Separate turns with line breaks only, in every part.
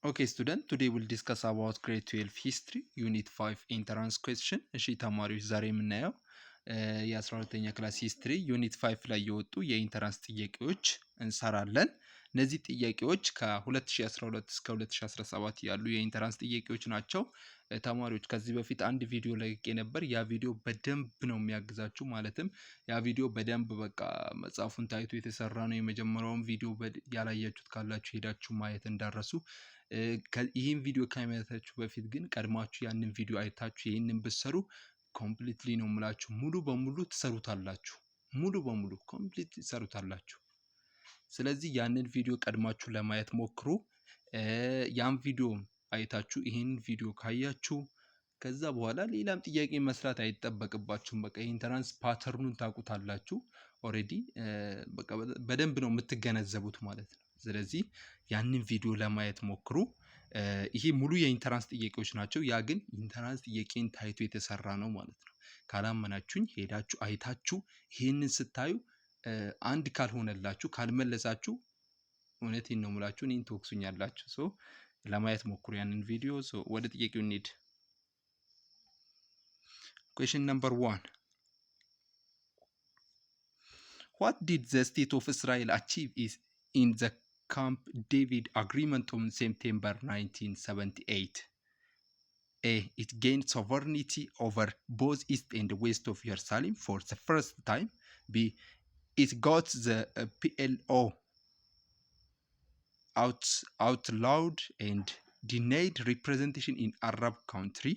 Okay, student, today we'll discuss about grade 12 history, unit 5 entrance question. እሺ ተማሪዎች ዛሬ የምናየው የ12ኛ ክላስ ሂስትሪ ዩኒት 5 ላይ የወጡ የኢንተራንስ ጥያቄዎች እንሰራለን። እነዚህ ጥያቄዎች ከ2012 እስከ 2017 ያሉ የኢንተራንስ ጥያቄዎች ናቸው። ተማሪዎች ከዚህ በፊት አንድ ቪዲዮ ለቅቄ ነበር። ያ ቪዲዮ በደንብ ነው የሚያግዛችሁ። ማለትም ያ ቪዲዮ በደንብ በቃ መጽሐፉን ታይቶ የተሰራ ነው። የመጀመሪያውን ቪዲዮ ያላያችሁት ካላችሁ ሄዳችሁ ማየት እንዳረሱ። ይህን ቪዲዮ ከማየታችሁ በፊት ግን ቀድማችሁ ያንን ቪዲዮ አይታችሁ ይህንን ብትሰሩ ኮምፕሊትሊ ነው የምላችሁ ሙሉ በሙሉ ትሰሩታላችሁ። ሙሉ በሙሉ ኮምፕሊት ትሰሩታላችሁ። ስለዚህ ያንን ቪዲዮ ቀድማችሁ ለማየት ሞክሩ። ያን ቪዲዮ አይታችሁ ይህን ቪዲዮ ካያችሁ ከዛ በኋላ ሌላም ጥያቄ መስራት አይጠበቅባችሁም። በቃ ኢንተራንስ ፓተርኑን ታውቁታላችሁ ኦሬዲ። በቃ በደንብ ነው የምትገነዘቡት ማለት ነው። ስለዚህ ያንን ቪዲዮ ለማየት ሞክሩ። ይሄ ሙሉ የኢንተራንስ ጥያቄዎች ናቸው። ያ ግን ኢንተራንስ ጥያቄን ታይቶ የተሰራ ነው ማለት ነው። ካላመናችሁኝ ሄዳችሁ አይታችሁ ይሄንን ስታዩ አንድ ካልሆነላችሁ ካልመለሳችሁ እውነቴን ነው የምላችሁ እኔን ትወቅሱኛላችሁ። ሶ ለማየት ሞክሩ ያንን ቪዲዮ። ሶ ወደ ጥያቄው እንሂድ። Question number 1. What did the state of Israel achieve in the Camp David Agreement on September 1978? A. It gained sovereignty over both East and West of Jerusalem for the first time. B. It got the PLO outlawed and denied representation in Arab country.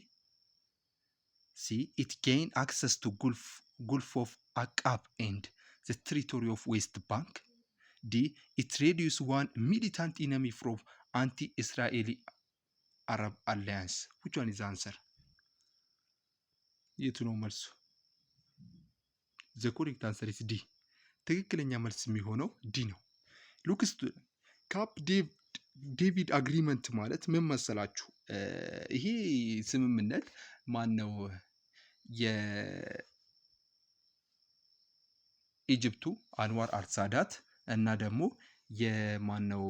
C. It gained access to Gulf of Aqab and the territory of West Bank. D. It reduced one militant enemy from anti-Israeli Arab alliance. Which one is the answer? የቱ ነው መልሱ? The correct answer is D. ትክክለኛ መልስ የሚሆነው ዲ ነው። ሉክ ስቱደንት፣ ካምፕ ዴቪድ አግሪመንት ማለት ምን መሰላችሁ? ይሄ ስምምነት ማን ነው? የኢጅፕቱ አንዋር አልሳዳት እና ደግሞ የማን ነው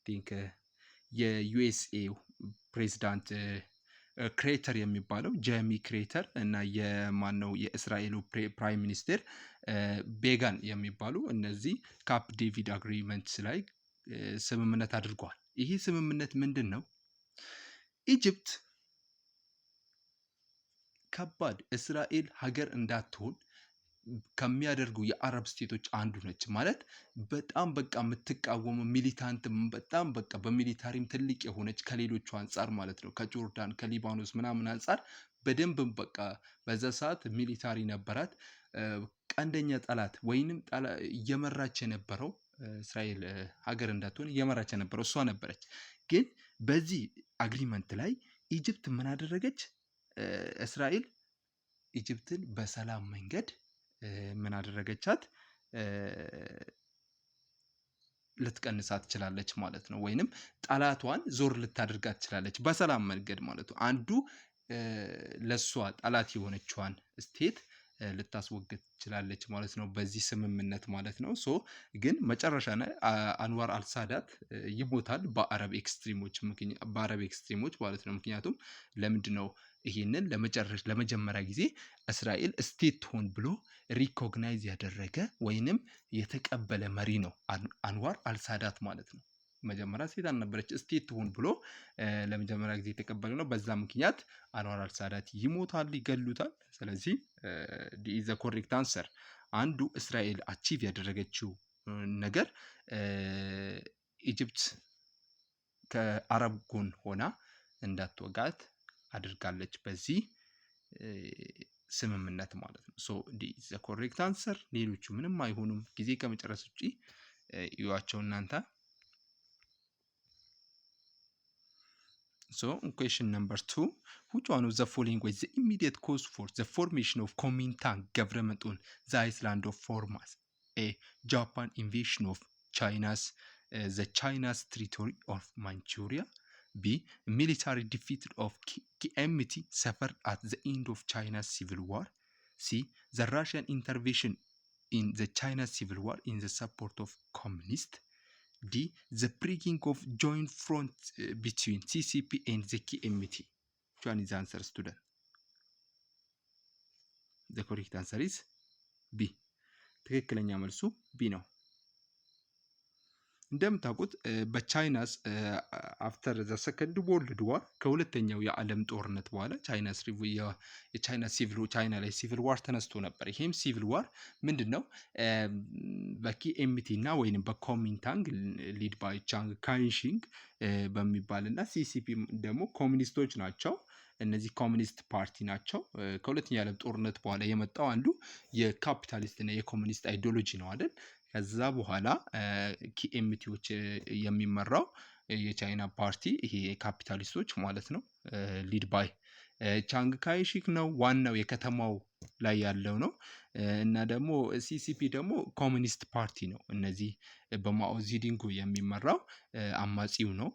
ቲንክ የዩኤስኤ ፕሬዚዳንት ክሬተር የሚባለው ጄሚ ክሬተር እና የማን ነው የእስራኤሉ ፕራይም ሚኒስቴር ቤጋን የሚባሉ እነዚህ ካምፕ ዴቪድ አግሪመንትስ ላይ ስምምነት አድርገዋል። ይሄ ስምምነት ምንድን ነው? ኢጅፕት ከባድ እስራኤል ሀገር እንዳትሆን ከሚያደርጉ የአረብ ስቴቶች አንዱ ነች። ማለት በጣም በቃ የምትቃወሙ ሚሊታንት፣ በጣም በቃ በሚሊታሪም ትልቅ የሆነች ከሌሎቹ አንጻር ማለት ነው፣ ከጆርዳን ከሊባኖስ ምናምን አንጻር በደንብ በቃ በዛ ሰዓት ሚሊታሪ ነበራት። ቀንደኛ ጠላት ወይንም እየመራች የነበረው እስራኤል ሀገር እንዳትሆን እየመራች የነበረው እሷ ነበረች። ግን በዚህ አግሪመንት ላይ ኢጅፕት ምን አደረገች? እስራኤል ኢጅፕትን በሰላም መንገድ ምን አደረገቻት? ልትቀንሳት ትችላለች ማለት ነው። ወይንም ጠላቷን ዞር ልታደርጋት ትችላለች በሰላም መንገድ ማለት ነው። አንዱ ለሷ ጠላት የሆነችዋን ስቴት ልታስወግድ ትችላለች ማለት ነው በዚህ ስምምነት ማለት ነው። ሶ ግን መጨረሻ ላይ አንዋር አልሳዳት ይሞታል በአረብ ኤክስትሪሞች ማለት ነው። ምክንያቱም ለምንድን ነው ይሄንን ለመጀመሪያ ጊዜ እስራኤል ስቴት ትሆን ብሎ ሪኮግናይዝ ያደረገ ወይንም የተቀበለ መሪ ነው አንዋር አልሳዳት ማለት ነው። መጀመሪያ ሴት አልነበረች፣ ስቴት ትሆን ብሎ ለመጀመሪያ ጊዜ የተቀበለ ነው። በዛ ምክንያት አንዋር አልሳዳት ይሞታል፣ ይገሉታል። ስለዚህ ዘ ኮሬክት አንሰር አንዱ እስራኤል አቺቭ ያደረገችው ነገር ኢጅፕት ከአረብ ጎን ሆና እንዳትወጋት አድርጋለች በዚህ ስምምነት ማለት ነው። ሶ ዘ ኮሬክት አንሰር። ሌሎቹ ምንም አይሆኑም። ጊዜ ከመጨረስ ውጪ እዩዋቸው እናንተ። So question number 2, which one of the following was the immediate cause for the formation of Kuomintang government on the island of Formosa? A. Japan invasion of the China's territory of Manchuria. B. Military defeat of KMT suffered at the end of China's civil war. C. The Russian intervention in the China civil war in the support of communists. D. The breaking of joint front between CCP and the KMT. Which one is the answer, student? The correct answer is B. ትክክለኛ መልሱ B ነው። እንደምታውቁት በቻይናስ አፍተር ዘ ሰከንድ ወርልድ ዋር ከሁለተኛው የዓለም ጦርነት በኋላ ቻይና ላይ ሲቪል ዋር ተነስቶ ነበር። ይሄም ሲቪል ዋር ምንድን ነው? በኪኤምቲ እና ወይም በኮሚንታንግ ሊድ ባይ ቻንግ ካይሺንግ በሚባል እና ሲሲፒ ደግሞ ኮሚኒስቶች ናቸው። እነዚህ ኮሚኒስት ፓርቲ ናቸው። ከሁለተኛው የዓለም ጦርነት በኋላ የመጣው አንዱ የካፒታሊስት እና የኮሚኒስት አይዲዮሎጂ ነው አይደል? ከዛ በኋላ ኪኤምቲዎች የሚመራው የቻይና ፓርቲ ይሄ ካፒታሊስቶች ማለት ነው ሊድ ባይ ቻንግ ካይሺክ ነው። ዋናው የከተማው ላይ ያለው ነው። እና ደግሞ ሲሲፒ ደግሞ ኮሚኒስት ፓርቲ ነው። እነዚህ በማኦ ዜዲንግ የሚመራው አማጺው ነው።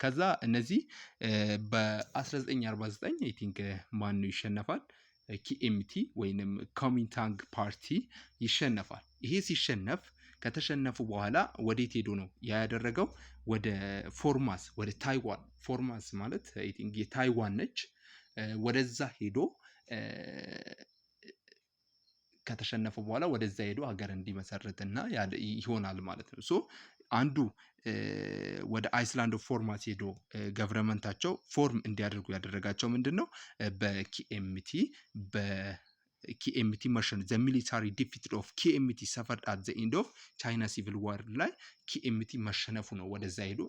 ከዛ እነዚህ በ1949 አይ ቲንክ ማን ነው ይሸነፋል? ኪኤምቲ ወይንም ኮሚንታንግ ፓርቲ ይሸነፋል። ይሄ ሲሸነፍ ከተሸነፉ በኋላ ወዴት ሄዶ ነው ያደረገው? ወደ ፎርማስ ወደ ታይዋን። ፎርማስ ማለት አይ ቲንክ የታይዋን ነች። ወደዛ ሄዶ ከተሸነፉ በኋላ ወደዛ ሄዶ ሀገር እንዲመሰርትና ይሆናል ማለት ነው። ሶ አንዱ ወደ አይስላንድ ፎርማስ ሄዶ ገቨርንመንታቸው ፎርም እንዲያደርጉ ያደረጋቸው ምንድነው? በኪኤምቲ መሸን ዘ ሚሊታሪ ዲፊት ኦፍ ኪኤምቲ ሰፈርድ አት ዘ ኤንድ ኦፍ ቻይና ሲቪል ዋር ላይ ኪኤምቲ መሸነፉ ነው ወደዛ ሄዶ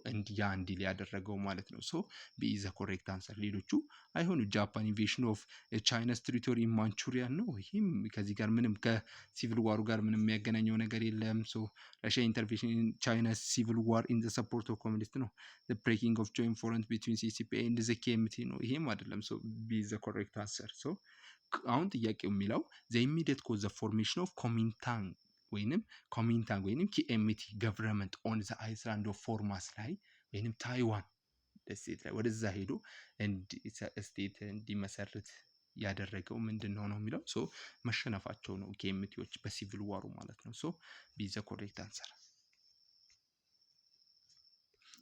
እንዲል ያደረገው ማለት ነው። ሶ ቢ ኢዝ ዘ ኮሬክት አንሰር። ሌሎቹ አይሆኑ። ጃፓን ኢንቬሽን ኦፍ ቻይናስ ቴሪቶሪ ማንቹሪያን ነው። ይህም ከዚህ ጋር ምንም ከሲቪል ዋሩ ጋር ምንም የሚያገናኘው ነገር የለም። ሶ ረሽያ ኢንተርቬንሽን ኢን ቻይና ሲቪል ዋር ኢን ዘ ሰፖርት ኦፍ ኮሚኒስት ነው። ዘ ብሬኪንግ ኦፍ ጆይንት ፍሮንት ቢትዊን ሲሲፒ ኤንድ ዘ ኬኤምቲ ነው። ይሄም አይደለም። ሶ ቢ ኢዝ ዘ ኮሬክት አንሰር። ሶ አሁን ጥያቄው የሚለው ዘ ኢሚዲየት ኮዝ ዘ ፎርሜሽን ኦፍ ኮሚንታንግ ወይንም ኪኤምቲ ገቨርንመንት ኦን ዘ አይስላንድ ኦፍ ፎርማስ ላይ ወይንም ታይዋን ደሴት ላይ ወደዛ ሄዶ ስቴት እንዲመሰርት ያደረገው ምንድን ነው የሚለው። ሶ መሸነፋቸው ነው ኬኤምቲዎች በሲቪል ዋሩ ማለት ነው። ሶ ቢ ዘ ኮሬክት አንሰር።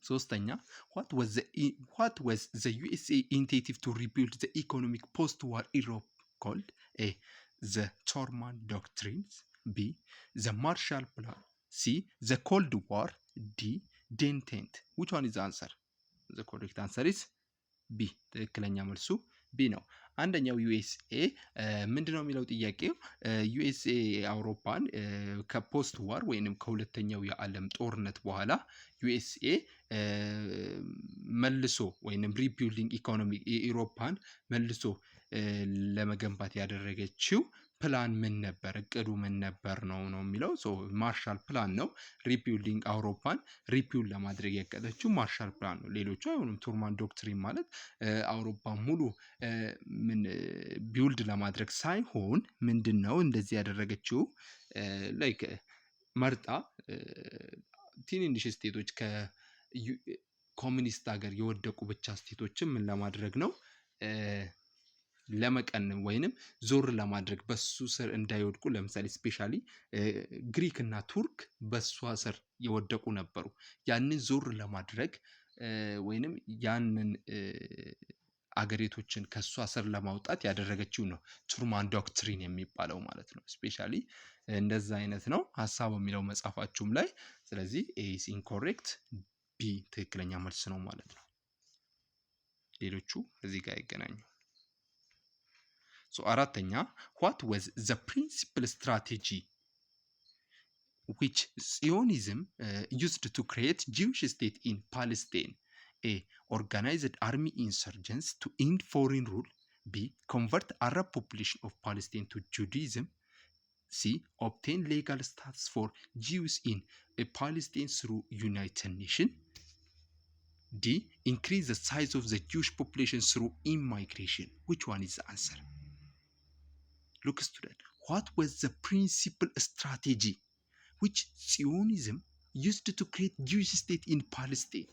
ሶስተኛ what was the USA initiative to rebuild the economic post-war Europe called? A. The Truman Doctrines. B. The Marshall Plan. C. The Cold War. D. Detente. Which one is the answer? The correct answer is B. ትክክለኛ መልሱ ቢ ነው። አንደኛው ዩኤስኤ ምንድነው የሚለው ጥያቄው ዩኤስኤ አውሮፓን ከፖስት ዋር ወይንም ከሁለተኛው የዓለም ጦርነት በኋላ ዩኤስኤ መልሶ ወይንም ሪቢልዲንግ ኢኮኖሚ የአውሮፓን መልሶ ለመገንባት ያደረገችው ፕላን ምን ነበር? እቅዱ ምን ነበር ነው የሚለው። ሶ ማርሻል ፕላን ነው። ሪቢልዲንግ አውሮፓን ሪቢልድ ለማድረግ ያቀደችው ማርሻል ፕላን ነው። ሌሎቹ አይሆኑም። ቱርማን ዶክትሪን ማለት አውሮፓ ሙሉ ምን ቢውልድ ለማድረግ ሳይሆን ምንድነው እንደዚህ ያደረገችው ላይክ መርጣ ትንንሽ ስቴቶች ከኮሚኒስት ሀገር የወደቁ ብቻ ስቴቶችን ምን ለማድረግ ነው ለመቀነም ወይንም ዞር ለማድረግ በሱ ስር እንዳይወድቁ። ለምሳሌ ስፔሻሊ ግሪክ እና ቱርክ በሷ ስር የወደቁ ነበሩ። ያንን ዞር ለማድረግ ወይንም ያንን አገሬቶችን ከሷ ስር ለማውጣት ያደረገችው ነው ቱርማን ዶክትሪን የሚባለው ማለት ነው። ስፔሻሊ እንደዛ አይነት ነው ሀሳብ የሚለው መጽሐፋችሁም ላይ። ስለዚህ ኤ ኢዝ ኢንኮሬክት፣ ቢ ትክክለኛ መልስ ነው ማለት ነው። ሌሎቹ እዚህ ጋር ይገናኙ። ሶ አራተኛ what was the principal strategy which Zionism used to create Jewish state in Palestine? A. Organized army insurgents to end foreign rule. B. Convert Arab population of Palestine to Judaism. C. Obtain legal status for Jews in Palestine through United Nations. D. Increase the size of the Jewish population through immigration. Which one is the answer? Look, student, what was the principal strategy which Zionism used to create Jewish state in Palestine?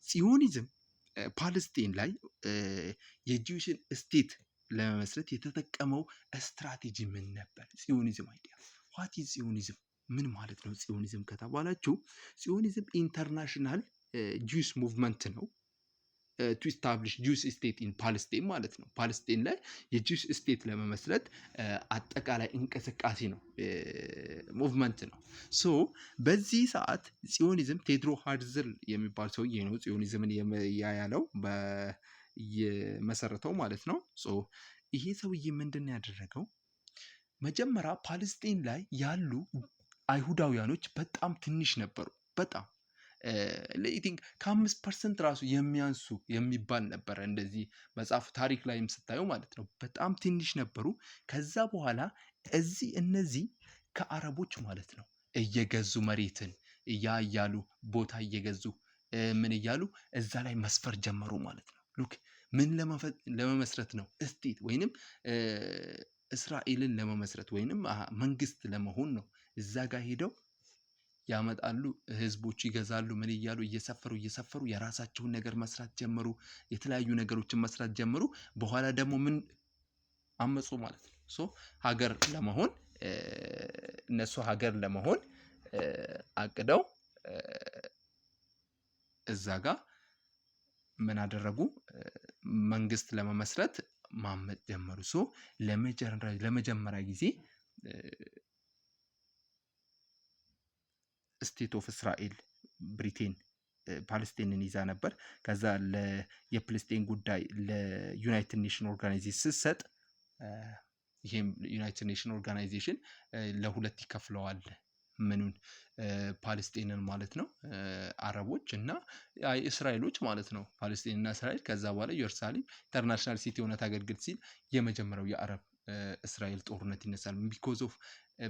Zionism ፓለስቲን ላይ የጂውሽን ስቴት ለመመስረት የተጠቀመው ስትራቴጂ ምን ነበር? ጽዮኒዝም አይዲያ። ዋት ኢዝ ጽዮኒዝም? ምን ማለት ነው ጽዮኒዝም ከተባላችሁ? ጽዮኒዝም ኢንተርናሽናል ጁዊሽ ሙቭመንት ነው ቱ ኢስታብሊሽ ጁዊሽ ስቴት ኢን ፓለስቲን ማለት ነው። ፓለስቲን ላይ የጁዊሽ ስቴት ለመመስረት አጠቃላይ እንቅስቃሴ ነው፣ ሙቭመንት ነው። ሶ በዚህ ሰዓት ጽዮኒዝም ቴድሮ ሃርዝል የሚባል ሰውዬ ነው ጽዮኒዝምን ያለው የመሰረተው ማለት ነው። ሶ ይሄ ሰውዬ ምንድን ነው ያደረገው? መጀመሪያ ፓለስቲን ላይ ያሉ አይሁዳውያኖች በጣም ትንሽ ነበሩ። በጣም ቲንክ ከ5% ራሱ የሚያንሱ የሚባል ነበረ። እንደዚህ መጽሐፍ ታሪክ ላይም ስታዩ ማለት ነው በጣም ትንሽ ነበሩ። ከዛ በኋላ እነዚህ ከአረቦች ማለት ነው እየገዙ መሬትን እያሉ ቦታ እየገዙ ምን እያሉ እዛ ላይ መስፈር ጀመሩ ማለት ነው። ሉክ ምን ለመመስረት ነው? እስቴት ወይንም እስራኤልን ለመመስረት ወይንም መንግስት ለመሆን ነው። እዛ ጋር ሄደው ያመጣሉ፣ ህዝቦች ይገዛሉ፣ ምን እያሉ እየሰፈሩ የራሳቸውን ነገር መስራት ጀመሩ። የተለያዩ ነገሮችን መስራት ጀመሩ። በኋላ ደግሞ ምን አመፁ ማለት ነው። ሶ ሀገር ለመሆን እነሱ ሀገር ለመሆን አቅደው እዛ ጋር ምን አደረጉ? መንግስት ለመመስረት ማመፅ ጀመሩ። ሶ ለመጀመሪያ ጊዜ ስቴት ኦፍ እስራኤል ብሪቴን ፓለስቲንን ይዛ ነበር። ከዛ የፕለስጤን ጉዳይ ለዩናይትድ ኔሽን ኦርጋናይዜሽን ስትሰጥ ይሄም ዩናይትድ ኔሽን ኦርጋናይዜሽን ለሁለት ይከፍለዋል። ምኑን? ፓለስቲንን ማለት ነው፣ አረቦች እና እስራኤሎች ማለት ነው። ፓለስቲን እና እስራኤል። ከዛ በኋላ ኢየሩሳሌም ኢንተርናሽናል ሲቲ ሆነ ታገልግል ሲል የመጀመሪያው የአረብ እስራኤል ጦርነት ይነሳል። ቢኮዝ ኦፍ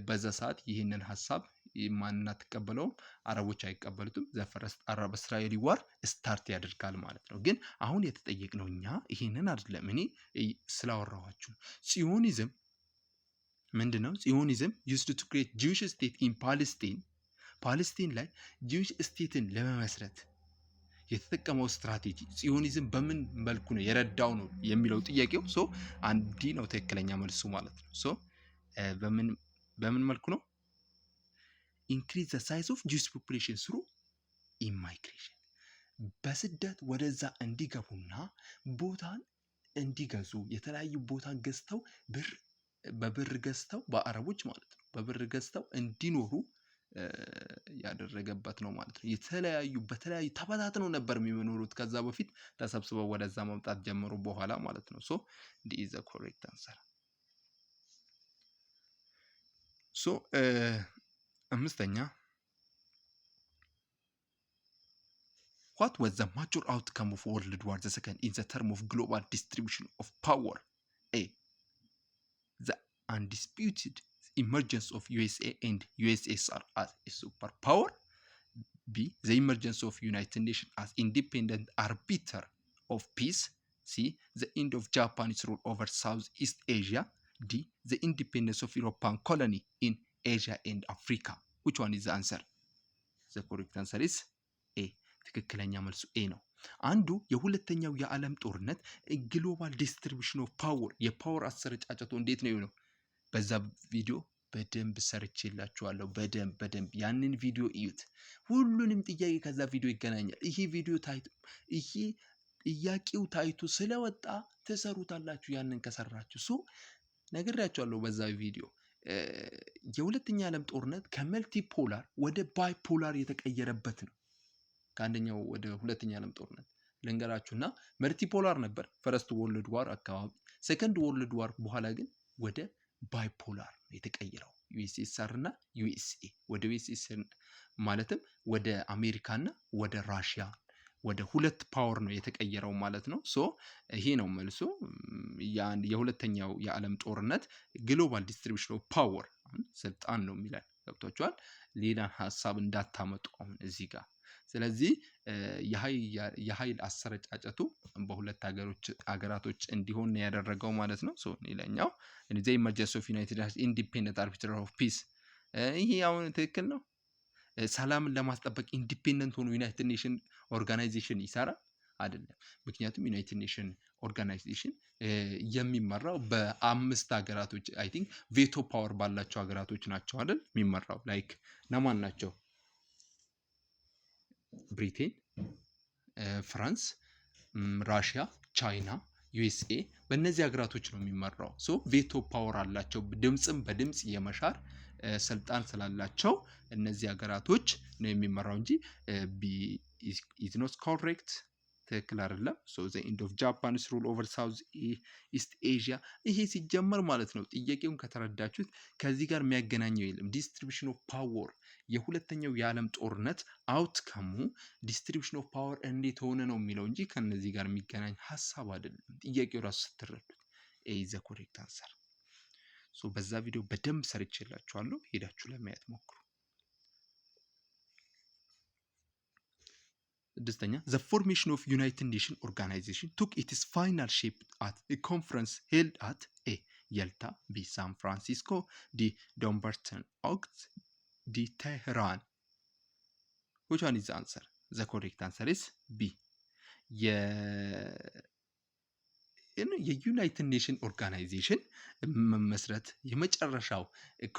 በዛ ሰዓት ይህንን ሀሳብ ማንና አትቀበለውም፣ አረቦች አይቀበሉትም። ዘፈረስት አረብ እስራኤሊ ዋር ስታርት ያደርጋል ማለት ነው። ግን አሁን የተጠየቅነው እኛ ይህንን አይደለም። እኔ ስላወራኋችሁ ጽዮኒዝም ምንድን ነው? ጽዮኒዝም ዩዝድ ቱ ክሬት ጂዊሽ ስቴት ኢን ፓለስቲን። ፓለስቲን ላይ ጂዊሽ ስቴትን ለመመስረት የተጠቀመው ስትራቴጂ ጽዮኒዝም በምን መልኩ ነው የረዳው ነው የሚለው ጥያቄው። ሶ አንዲ ነው ትክክለኛ መልሱ ማለት ነው። ሶ በምን መልኩ ነው? ኢንክሪዝ ዘ ሳይዝ ኦፍ ጂዊሽ ፖፑሌሽን ስሩ ኢማይግሬሽን፣ በስደት ወደዛ እንዲገቡና ቦታን እንዲገዙ የተለያዩ ቦታን ገዝተው በብር ገዝተው በአረቦች ማለት ነው በብር ገዝተው እንዲኖሩ ያደረገበት ነው ማለት ነው። በተለያዩ ተበታትነው ነበር የሚኖሩት። ከዛ በፊት ተሰብስበው ወደዛ መምጣት ጀመሩ በኋላ ማለት ነው። ሶ ዲ ኢዝ ዘ ኮሬክት አንሰር። ሶ አምስተኛ what was the major outcome of World War II in the term of global distribution of power? A. The undisputed emergence of USA and USSR as a superpower. B. The emergence of United Nations as independent arbiter of peace. C. The end of Japan's rule over Southeast Asia. D. The independence of European colony in Asia and Africa. Which one is the answer? The correct answer is A. ትክክለኛ መልሱ ኤ ነው። አንዱ የሁለተኛው የዓለም ጦርነት ግሎባል ዲስትሪቢዩሽን ኦፍ ፓወር፣ የፓወር አሰረጫጨቱ እንዴት ነው የሆነው? በዛ ቪዲዮ በደንብ ሰርቼላችኋለሁ። በደንብ ያንን ቪዲዮ እዩት። ሁሉንም ጥያቄ ከዛ ቪዲዮ ይገናኛል። ይሄ ቪዲዮ ታይቶ ይሄ ጥያቄው ታይቶ ስለወጣ ትሰሩታላችሁ። ያንን ከሰራችሁ ሶ ነግሬያችኋለሁ በዛ ቪዲዮ። የሁለተኛ ዓለም ጦርነት ከመልቲፖላር ወደ ባይፖላር የተቀየረበት ነው። ከአንደኛው ወደ ሁለተኛ ዓለም ጦርነት ልንገራችሁና መልቲፖላር ነበር ፈረስት ወርልድ ዋር አካባቢ። ሰከንድ ወርልድ ዋር በኋላ ግን ወደ ባይፖላር የተቀየረው። ዩኤስኤስአር እና ዩኤስኤ ወደ ዩኤስኤስአር ማለትም ወደ አሜሪካና ወደ ራሽያ ወደ ሁለት ፓወር ነው የተቀየረው ማለት ነው። ሶ ይሄ ነው መልሱ። የሁለተኛው የዓለም ጦርነት ግሎባል ዲስትሪቢዩሽን ኦፍ ፓወር ስልጣን ነው የሚላል። ገብቷችኋል? ሌላ ሀሳብ እንዳታመጡ አሁን እዚህ ጋር። ስለዚህ የኃይል አሰረጫጨቱ በሁለት ሀገራቶች እንዲሆን ያደረገው ማለት ነው። ሶ ሌላኛው ዘ ኢመርጀንስ ኦፍ ዩናይትድ ኢንዲፔንደንት አርቢትር ኦፍ ፒስ፣ ይሄ አሁን ትክክል ነው። ሰላምን ለማስጠበቅ ኢንዲፔንደንት ሆኖ ዩናይትድ ኔሽን ኦርጋናይዜሽን ይሰራል አይደለም። ምክንያቱም ዩናይትድ ኔሽን ኦርጋናይዜሽን የሚመራው በ5 ሀገራቶች አይ ቲንክ ቬቶ ፓወር ባላቸው ሀገራቶች ናቸው አይደል የሚመራው። ላይክ ለማን ናቸው? ብሪቴን፣ ፍራንስ፣ ራሽያ፣ ቻይና፣ ዩኤስኤ በእነዚህ ሀገራቶች ነው የሚመራው። ሶ ቬቶ ፓወር አላቸው። ድምፅም በድምፅ የመሻር ስልጣን ስላላቸው እነዚህ ሀገራቶች ነው የሚመራው እንጂ ኢዝ ኖት ኮሬክት ትክክል አይደለም። ሶ ዘ ኢንድ ኦፍ ጃፓንስ ሩል ኦቨር ሳውዝ ኢስት ኤዥያ ይሄ ሲጀመር ማለት ነው ጥያቄውን ከተረዳችሁት ከዚህ ጋር የሚያገናኘው የለም። ዲስትሪቢሽን ኦፍ ፓወር የሁለተኛው የዓለም ጦርነት አውትከሙ ዲስትሪቢሽን ኦፍ ፓወር እንዴት ሆነ ነው የሚለው እንጂ ከነዚህ ጋር የሚገናኝ ሀሳብ አይደለም። ጥያቄው ራሱ ስትረዱት ኤ ኢዝ ዘ ኮሬክት አንሰር። ሶ በዛ ቪዲዮ በደንብ ሰርቼላችኋለሁ፣ ሄዳችሁ ለማየት ሞክሩ። ስድስተኛ the formation of United Nations Organization took its final shape at a conference held at A. Yalta, B. San Francisco, D. Dumbarton Oaks, D. Tehran. Which one is the answer? The correct answer is B. የዩናይትድ ኔሽን ኦርጋናይዜሽን መመስረት የመጨረሻው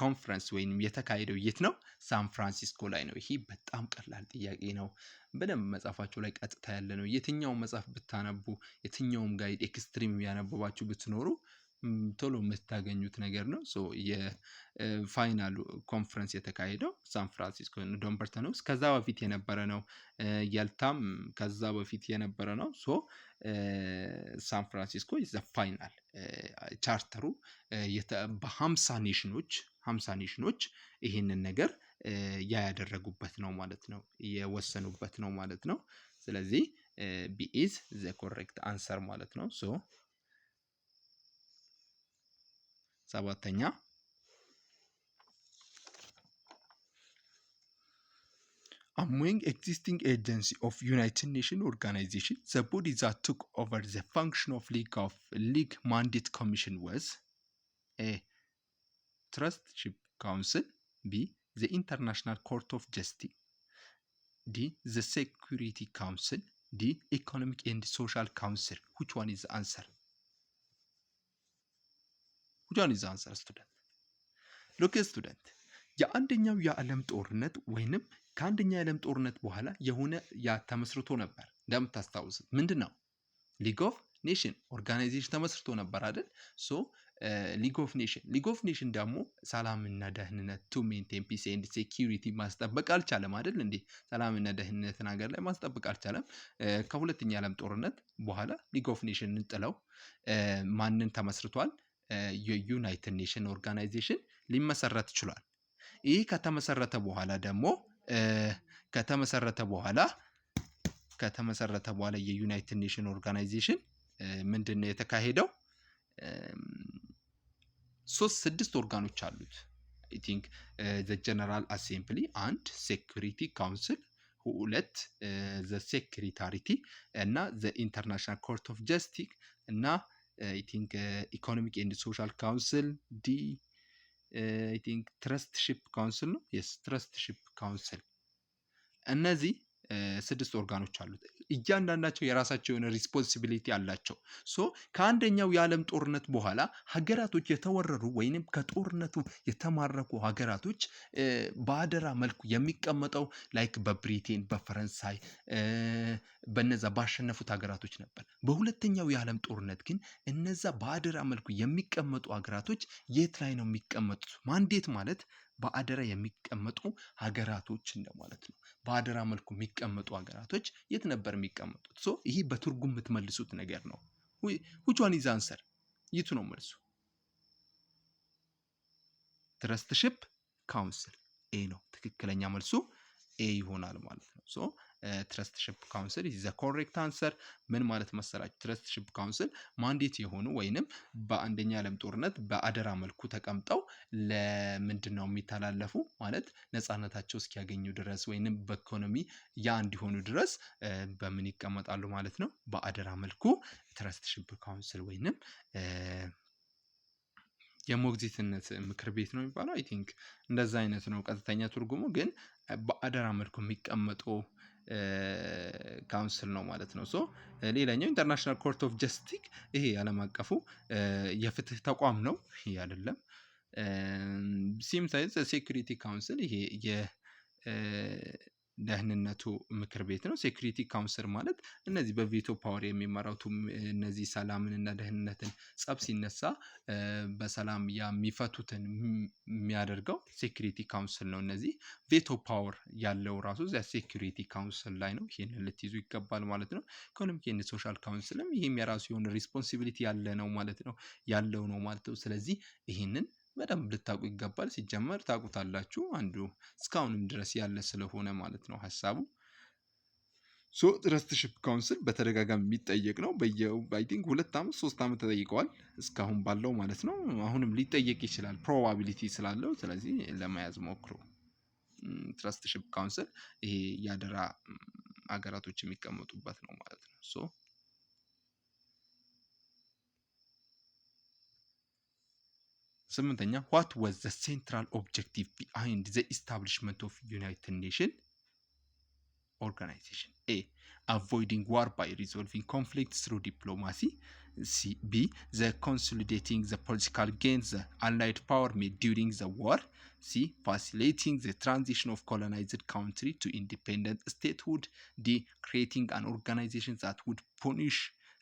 ኮንፈረንስ ወይም የተካሄደው የት ነው? ሳን ፍራንሲስኮ ላይ ነው። ይሄ በጣም ቀላል ጥያቄ ነው። በደንብ መጽሐፋቸው ላይ ቀጥታ ያለ ነው። የትኛውም መጽሐፍ ብታነቡ፣ የትኛውም ጋይድ ኤክስትሪም ያነበባችሁ ብትኖሩ ቶሎ የምታገኙት ነገር ነው። ሶ የፋይናሉ ኮንፈረንስ የተካሄደው ሳን ፍራንሲስኮ ዶምበርተን ውስጥ ከዛ በፊት የነበረ ነው። ያልታም ከዛ በፊት የነበረ ነው። ሶ ሳን ፍራንሲስኮ ዘ ፋይናል ቻርተሩ በ50 ኔሽኖች ይህንን ነገር ያደረጉበት ነው ማለት ነው፣ የወሰኑበት ነው ማለት ነው። ስለዚህ ቢ ኢዝ ዘ ኮሬክት አንሰር ማለት ነው። ሶ ሰባተኛ among existing agencies of United Nations Organization, the body that took over the function of League Mandate Commission was A. Trusteeship Council, B. The International Court of Justice, D. The Security Council, D. Economic and Social Council. Which one is the answer? Which one is the answer, student? Look, student. የአንደኛው የዓለም ጦርነት ወይንም ከአንደኛ የዓለም ጦርነት በኋላ የሆነ ተመስርቶ ነበር። እንደምታስታውሱት ምንድን ነው? ሊግ ኦፍ ኔሽን ኦርጋናይዜሽን ተመስርቶ ነበር አይደል? ሶ ሊግ ኦፍ ኔሽን ደግሞ ሰላምና ደህንነት ቱ ሜንቴን ፒስ ኤንድ ሴኪሪቲ ማስጠበቅ አልቻለም አይደል እንዴ? ሰላምና ደህንነትን ሀገር ላይ ማስጠበቅ አልቻለም። ከሁለተኛ የዓለም ጦርነት በኋላ ሊግ ኦፍ ኔሽንን ጥለው ማንን ተመስርቷል? የዩናይትድ ኔሽን ኦርጋናይዜሽን ሊመሰረት ችሏል። ይህ ከተመሰረተ በኋላ የዩናይትድ ኔሽን ኦርጋናይዜሽን ምንድነው የተካሄደው? 6 ኦርጋኖች አሉት። አይ ቲንክ ዘ ጀነራል አሴምብሊ 1፣ ሴኩሪቲ ካውንስል 2፣ ዘ ሴክሬታሪቲ እና ዘ ኢንተርናሽናል ኮርት ኦፍ ጀስቲስ እና አይ ቲንክ ኢኮኖሚክ ኤንድ ሶሻል ካውንስል ዲ አይ ቲንክ ትረስትሺፕ ካውንስል ነው። የስ ትረስትሺፕ ካውንስል። እነዚህ 6 ኦርጋኖች አሉት። እያንዳንዳቸው የራሳቸው የሆነ ሪስፖንሲቢሊቲ አላቸው። ሶ ከአንደኛው የዓለም ጦርነት በኋላ ሀገራቶች የተወረሩ ወይንም ከጦርነቱ የተማረኩ ሀገራቶች በአደራ መልኩ የሚቀመጠው ላይክ በብሪቴን፣ በፈረንሳይ በነዛ ባሸነፉት ሀገራቶች ነበር። በሁለተኛው የዓለም ጦርነት ግን እነዛ በአደራ መልኩ የሚቀመጡ ሀገራቶች የት ላይ ነው የሚቀመጡት? ማንዴት ማለት በአደራ የሚቀመጡ ሀገራቶች እንደማለት ነው። በአደራ መልኩ የሚቀመጡ ሀገራቶች የት ነበር የሚቀመጡት? ሶ ይሄ በትርጉም የምትመልሱት ነገር ነው። which one is answer? የቱ ነው መልሱ? ትረስትሺፕ ካውንስል ኤ ነው። ትክክለኛ መልሱ ኤ ይሆናል ማለት ነው። ሶ ትረስትሺፕ ካውንስል ኢዝ ዘ ኮሬክት አንሰር። ምን ማለት መሰላችሁ? ትረስትሺፕ ካውንስል ማንዴት የሆኑ ወይንም በአንደኛ ዓለም ጦርነት በአደራ መልኩ ተቀምጠው ለምንድን ነው የሚተላለፉ ማለት ነፃነታቸው እስኪያገኙ ድረስ ወይንም በኢኮኖሚ ያ እንዲሆኑ ድረስ በምን ይቀመጣሉ ማለት ነው? በአደራ መልኩ ትረስትሺፕ ካውንስል ወይንም የሞግዚትነት ምክር ቤት ነው የሚባለው። አይ ቲንክ እንደዛ አይነት ነው ቀጥተኛ ትርጉሙ። ግን በአደራ መልኩ የሚቀመጡ ካውንስል ነው ማለት ነው። ሶ ሌላኛው ኢንተርናሽናል ኮርት ኦፍ ጀስቲስ ይሄ ዓለም አቀፉ የፍትህ ተቋም ነው። ይሄ አይደለም። ሲም ሳይዝ ሴኩሪቲ ካውንስል ይሄ የደህንነቱ ምክር ቤት ነው። ሴኩሪቲ ካውንስል ማለት እነዚህ በቬቶ ፓወር የሚመራቱ እነዚህ ሰላምን እና ደህንነትን ጸብ ሲነሳ በሰላም የሚፈቱትን የሚያደርገው ሴኩሪቲ ካውንስል ነው። እነዚህ ቬቶ ፓወር ያለው ራሱ እዚያ ሴኩሪቲ ካውንስል ላይ ነው። ይሄንን ልትይዙ ይገባል ማለት ነው። ኢኮኖሚክ ኤንድ ሶሻል ካውንስልም ይሄም የራሱ የሆነ ሪስፖንሲቢሊቲ ያለው ነው ማለት ነው። ስለዚህ ይሄንን በደንብ ልታውቁ ይገባል። ሲጀመር ታውቁታላችሁ። አንዱ እስካሁንም ድረስ ያለ ስለሆነ ማለት ነው ሀሳቡ። ሶ ትረስትሺፕ ካውንስል በተደጋጋሚ የሚጠየቅ ነው። አይ ቲንክ 2 ዓመት 3 ዓመት ተጠይቀዋል እስካሁን ባለው ማለት ነው። አሁንም ሊጠየቅ ይችላል ፕሮባቢሊቲ ስላለው። ስለዚህ ለመያዝ ሞክሩ። ትረስትሺፕ ካውንስል ይሄ ያደራ ሀገራቶች የሚቀመጡበት ነው ማለት ነው። ሶ ስምንተኛ what was the central objective behind the establishment of United Nations organization? A. Avoiding war by resolving conflicts through diplomacy. B. The consolidating the political gains the Allied power made during the war. C. Facilitating the transition of colonized country to independent statehood. D. Creating an organization that would punish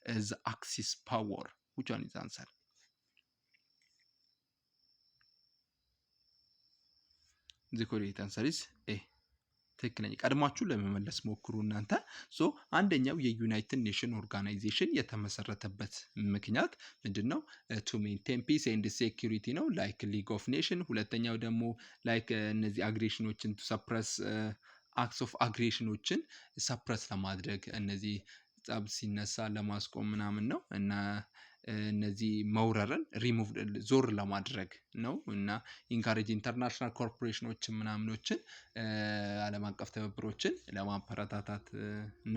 the Axis power. Which one is the answer? The correct answer is A. ትክክለኛ ቀድማችሁ ለመመለስ ሞክሩ እናንተ። ሶ አንደኛው የዩናይትድ ኔሽን ኦርጋናይዜሽን የተመሰረተበት ምክንያት ምንድነው? ቱ ሜንቴን ፒስ ኤንድ ሴኩሪቲ ነው ላይክ ሊግ ኦፍ ኔሽን። ሁለተኛው ደግሞ ላይክ እነዚህ አግሬሽኖችን ቱ ሰፕረስ አክትስ ኦፍ አግሬሽኖችን ሰፕረስ ለማድረግ እነዚህ ጸብ ሲነሳ ለማስቆም ምናምን ነው እና እነዚህ መውረርን ሪሙቭ ዞር ለማድረግ ነው እና ኢንካሬጅ ኢንተርናሽናል ኮርፖሬሽኖችን ምናምኖችን ዓለም አቀፍ ትብብሮችን ለማበረታታት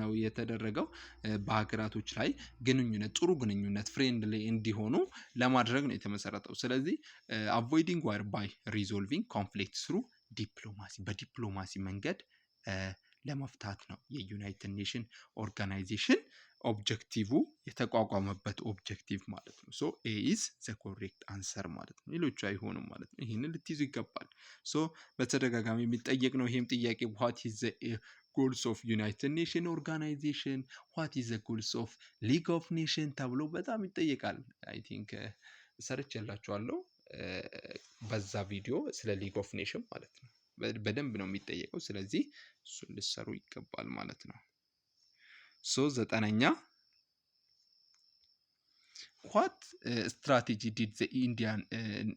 ነው የተደረገው። በሀገራቶች ላይ ግንኙነት ጥሩ ግንኙነት ፍሬንድሊ እንዲሆኑ ለማድረግ ነው የተመሰረተው። ስለዚህ አቮይዲንግ ዋር ባይ ሪዞልቪንግ ኮንፍሊክት ስሩ ዲፕሎማሲ በዲፕሎማሲ መንገድ ለመፍታት ነው የዩናይትድ ኔሽን ኦርጋናይዜሽን ኦብጀክቲቭ የተቋቋመበት ኦብጀክቲቭ ማለት ነው። ሶ ኤ ኢዝ ዘ ኮሬክት አንሰር ማለት ነው። ሌሎቹ አይሆኑም ማለት ነው። ይህንን ልትይዙ ይገባል። ሶ በተደጋጋሚ የሚጠየቅ ነው ይሄም ጥያቄ ዋት ኢዝ ዘ ጎልስ ኦፍ ዩናይትድ ኔሽን ኦርጋናይዜሽን፣ ዋት ኢዝ ዘ ጎልስ ኦፍ ሊግ ኦፍ ኔሽን ተብሎ በጣም ይጠየቃል። አይ ቲንክ ሰርች ያላችኋለሁ በዛ ቪዲዮ ስለ ሊግ ኦፍ ኔሽን ማለት ነው። በደንብ ነው የሚጠየቀው። ስለዚህ እሱን ልትሰሩ ይገባል ማለት ነው። ሶ ዘጠነኛ what strategy did the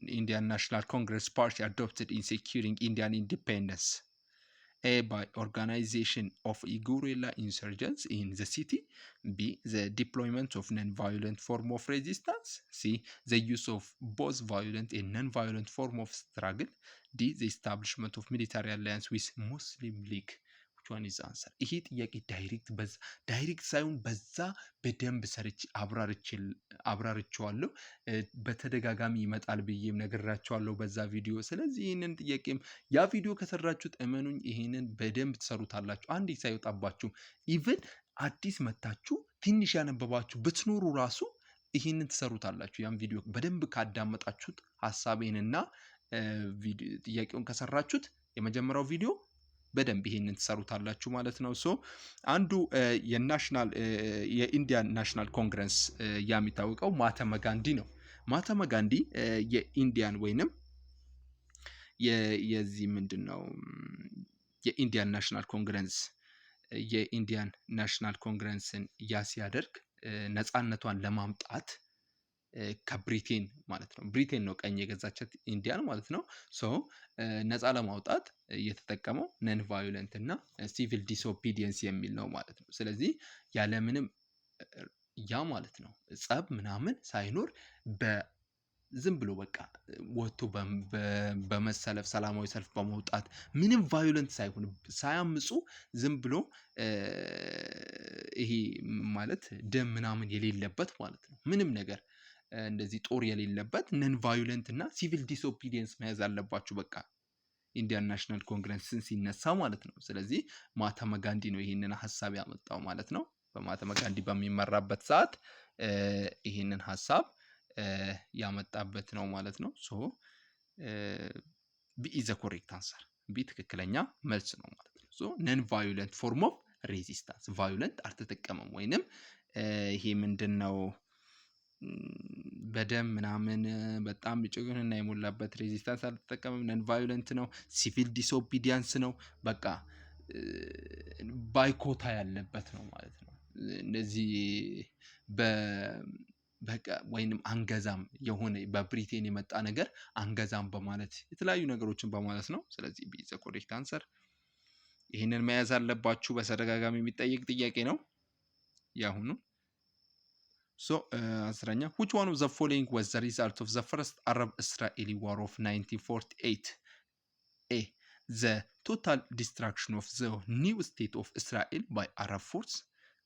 Indian National Congress Party adopted in securing Indian independence? A. By organization of guerrilla insurgents in the city. B. The deployment of non-violent form of resistance. C. The use of both violent and non-violent form of struggle. D. The establishment of military alliance with Muslim League. Which one is the answer? ይሄ ጥያቄ ዳይሬክት ሳይሆን በዛ በደንብ ሰርች አብራርቼዋለሁ። በተደጋጋሚ ይመጣል ብዬም ነግራቸዋለሁ በዛ ቪዲዮ። ስለዚህ ይህንን ጥያቄም ያ ቪዲዮ ከሰራችሁት እመኑኝ ይህንን በደንብ ትሰሩታላችሁ። አንዴ ሳይወጣባችሁ ኢቭን አዲስ መታችሁ ትንሽ ያነበባችሁ ብትኖሩ ራሱ ይህንን ትሰሩታላችሁ። ያን ቪዲዮ በደንብ ካዳመጣችሁት ሀሳቤንና ጥያቄውን ከሰራችሁት የመጀመሪያው ቪዲዮ በደንብ ይሄንን ትሰሩታላችሁ ማለት ነው። ሶ አንዱ የኢንዲያን ናሽናል ኮንግረስ የሚታወቀው ማህተማ ጋንዲ ነው። ማህተማ ጋንዲ የኢንዲያን ወይንም የዚህ ምንድነው የኢንዲያን ናሽናል ኮንግረስን ሲያደርግ ነፃነቷን ለማምጣት ከብሪቴን ማለት ነው። ብሪቴን ነው ቀኝ የገዛቻት ኢንዲያን ማለት ነው። ሶ ነፃ ለማውጣት የተጠቀመው ነን ቫዮለንት እና ሲቪል ዲስኦቢዲየንስ የሚል ነው ማለት ነው። ስለዚህ ያለምንም ያ ማለት ነው ጸብ ምናምን ሳይኖር ዝም ብሎ በቃ ወጥቶ በመሰለፍ ሰላማዊ ሰልፍ በመውጣት ምንም ቫዮለንት ሳይሆን ሳያምፁ ዝም ብሎ ይሄ ማለት ደም ምናምን የሌለበት ማለት ነው። ምንም ነገር እንደዚህ ጦር የሌለበት ነን ቫዮለንት እና ሲቪል ዲስኦቢዲየንስ መያዝ አለባችሁ። በቃ ኢንዲያን ናሽናል ኮንግረስን ሲነሳ ማለት ነው። ስለዚህ ማህተመ ጋንዲ ነው ይህንን ሀሳብ ያመጣው ማለት ነው። በማህተመ ጋንዲ በሚመራበት ሰዓት ይህንን ሀሳብ ያመጣበት ነው ማለት ነው። ሶ ቢ ኢዝ ዘ ኮሬክት አንሰር፣ ቢ ትክክለኛ መልስ ነው ማለት ነው። ሶ ነን ቫዮለንት ፎርም ኦፍ ሬዚስታንስ፣ ቫዮለንት አልተጠቀመም ወይንም ይሄ ምንድነው በደም ምናምን በጣም ጭቁንና የሞላበት ሬዚስታንስ አልተጠቀመም። ነን ቫዮለንት ነው። ሲቪል ዲስኦቢዲያንስ ነው። በቃ ባይኮታ ያለበት ነው ማለት ነው። እነዚህ በቃ ወይንም አንገዛም የሆነ በብሪቴን የመጣ ነገር አንገዛም በማለት የተለያዩ ነገሮችን በማለት ነው። ስለዚህ ቢ ዘ ኮሬክት አንሰር። ይህንን መያዝ አለባችሁ። በተደጋጋሚ የሚጠየቅ ጥያቄ ነው ያሁኑ። ሶ አስረኛ which one of the following was the result of the first Arab-Israeli war of 1948? A. The total destruction of the new state of Israel by Arab force.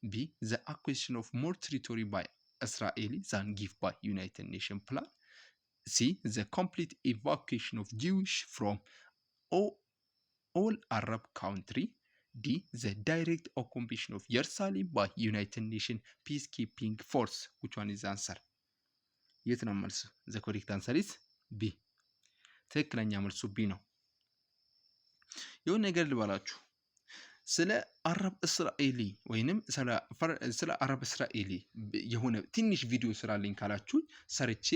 B. The acquisition of more territory by Israeli than given by United Nations plan. C. The complete evacuation of Jewish from all Arab country. D. The direct occupation of Jerusalem by United Nations peacekeeping force. Which one is the answer? የት ነው መልሱ? The correct answer is B. ትክክለኛ መልሱ B ነው። የሆነ ነገር ልበላችሁ ስለ አረብ እስራኤሊ ወይንም ስለ አረብ እስራኤሊ የሆነ ትንሽ ቪዲዮ ስራልኝ ካላችሁ ሰርቼ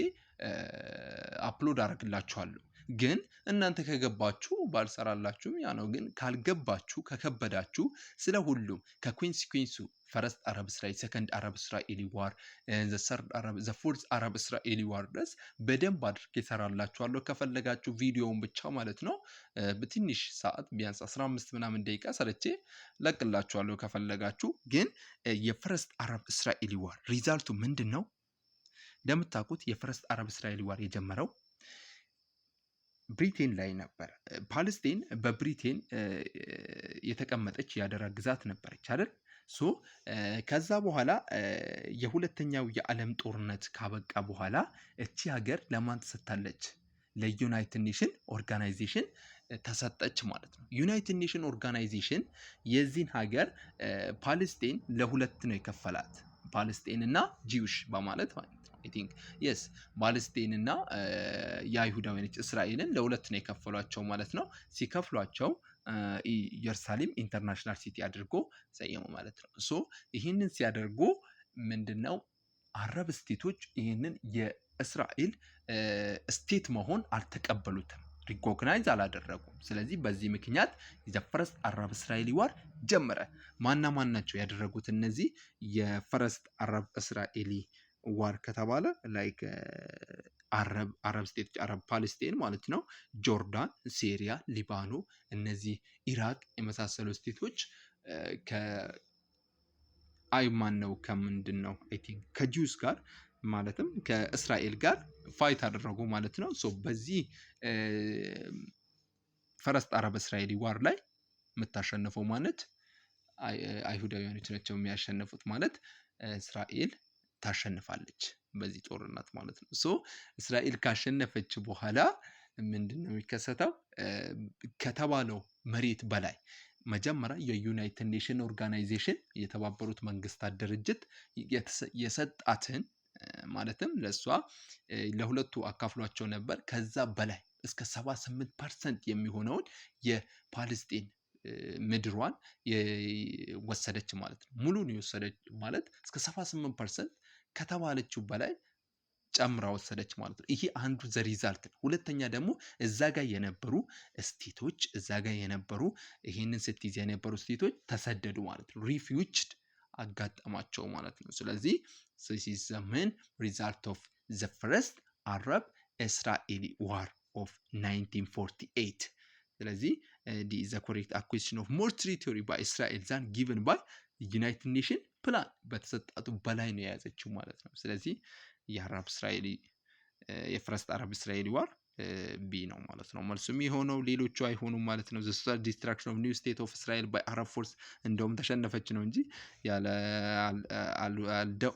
አፕሎድ አደርግላችኋለሁ። ግን እናንተ ከገባችሁ ባልሰራላችሁም ያ ነው። ግን ካልገባችሁ ከከበዳችሁ ስለ ሁሉም ከኮንሲኩዌንሱ ፈረስት አረብ እስራኤል፣ ሰከንድ አረብ እስራኤሊ ዋር፣ ዘ ፎርዝ አረብ እስራኤሊ ዋር ድረስ በደንብ አድርጌ እሰራላችኋለሁ። ከፈለጋችሁ ቪዲዮውን ብቻ ማለት ነው በትንሽ ሰዓት ቢያንስ 15 ምናምን ደቂቃ ሰርቼ ለቅላችኋለሁ ከፈለጋችሁ። ግን የፈረስት አረብ እስራኤሊ ዋር ሪዛልቱ ምንድን ነው? እንደምታውቁት የፈረስት አረብ እስራኤሊ ዋር የጀመረው ብሪቴን ላይ ነበር። ፓለስቲን በብሪቴን የተቀመጠች ያደራ ግዛት ነበረች አይደል? ሶ ከዛ በኋላ የሁለተኛው የዓለም ጦርነት ካበቃ በኋላ እቺ ሀገር ለማን ተሰጥታለች? ለዩናይትድ ኔሽን ኦርጋናይዜሽን ተሰጠች ማለት ነው። ዩናይትድ ኔሽን ኦርጋናይዜሽን የዚህን ሀገር ፓለስቲን ለሁለት ነው የከፈላት፣ ፓለስቲን እና ጂውሽ በማለት ማለት ነው። አይ ቲንክ የስ ፓለስቲን እና የአይሁዳውያኖች እስራኤልን ለሁለት ነው የከፈሏቸው ማለት ነው። ሲከፍሏቸው ኢየሩሳሌም ኢንተርናሽናል ሲቲ አድርጎ ሰየሙ ማለት ነው። ሶ ይህንን ሲያደርጉ ምንድነው አረብ ስቴቶች ይህንን የእስራኤል ስቴት መሆን አልተቀበሉትም፣ ሪኮግናይዝ አላደረጉም። ስለዚህ በዚህ ምክንያት የፈረስት አረብ እስራኤሊ ዋር ጀመረ። ማና ማን ናቸው ያደረጉት እነዚህ የፈረስት አረብ እስራኤሊ ዋር ከተባለ ላይክ አረብ ስቴቶች አረብ ፓለስቲን ማለት ነው፣ ጆርዳን፣ ሲሪያ፣ ሊባኖ፣ እነዚህ ኢራቅ የመሳሰሉ ስቴቶች ከአይማን ነው ከምንድን ነው አይ ቲንክ ከጂውስ ጋር ማለትም ከእስራኤል ጋር ፋይት አደረጉ ማለት ነው። ሶ በዚህ ፈረስት አረብ እስራኤሊ ዋር ላይ የምታሸንፈው ማለት አይሁዳውያኖች ናቸው የሚያሸንፉት ማለት እስራኤል ታሸንፋለች በዚህ ጦርነት ማለት ነው። ሶ እስራኤል ካሸነፈች በኋላ ምንድነው የሚከሰተው? ከተባለው መሬት በላይ መጀመሪያ የዩናይትድ ኔሽን ኦርጋናይዜሽን የተባበሩት መንግስታት ድርጅት የሰጣትን ማለትም ለሷ ለሁለቱ አካፍሏቸው ነበር። ከዛ በላይ እስከ 78% የሚሆነውን የፓለስቲን ምድሯን ወሰደች ማለት ነው። ሙሉን የወሰደች ማለት እስከ 78% ከተባለችው በላይ ጨምራ ወሰደች ማለት ነው። ይሄ አንዱ ዘ ሪዛልት ነው። ሁለተኛ ደግሞ እዛ ጋር የነበሩ ስቴቶች ይሄንን ስትይዝ የነበሩ ስቴቶች ተሰደዱ ማለት ነው። ሪፊውጅድ አጋጠማቸው ማለት ነው። ስለዚህ this is the main result of the first Arab Israeli war of 1948. ስለዚህ the correct acquisition of more territory by Israel than given by the United Nations plan በተሰጣጡ በላይ ነው የያዘችው ማለት ነው። ስለዚህ የአረብ እስራኤሊ የፈረስት አረብ እስራኤሊ ዋር ቢ ነው ማለት ነው መልሱም የሆነው። ሌሎቹ አይሆኑም ማለት ነው። the total destruction of new state of Israel by Arab force እንደውም ተሸነፈች ነው እንጂ ያለ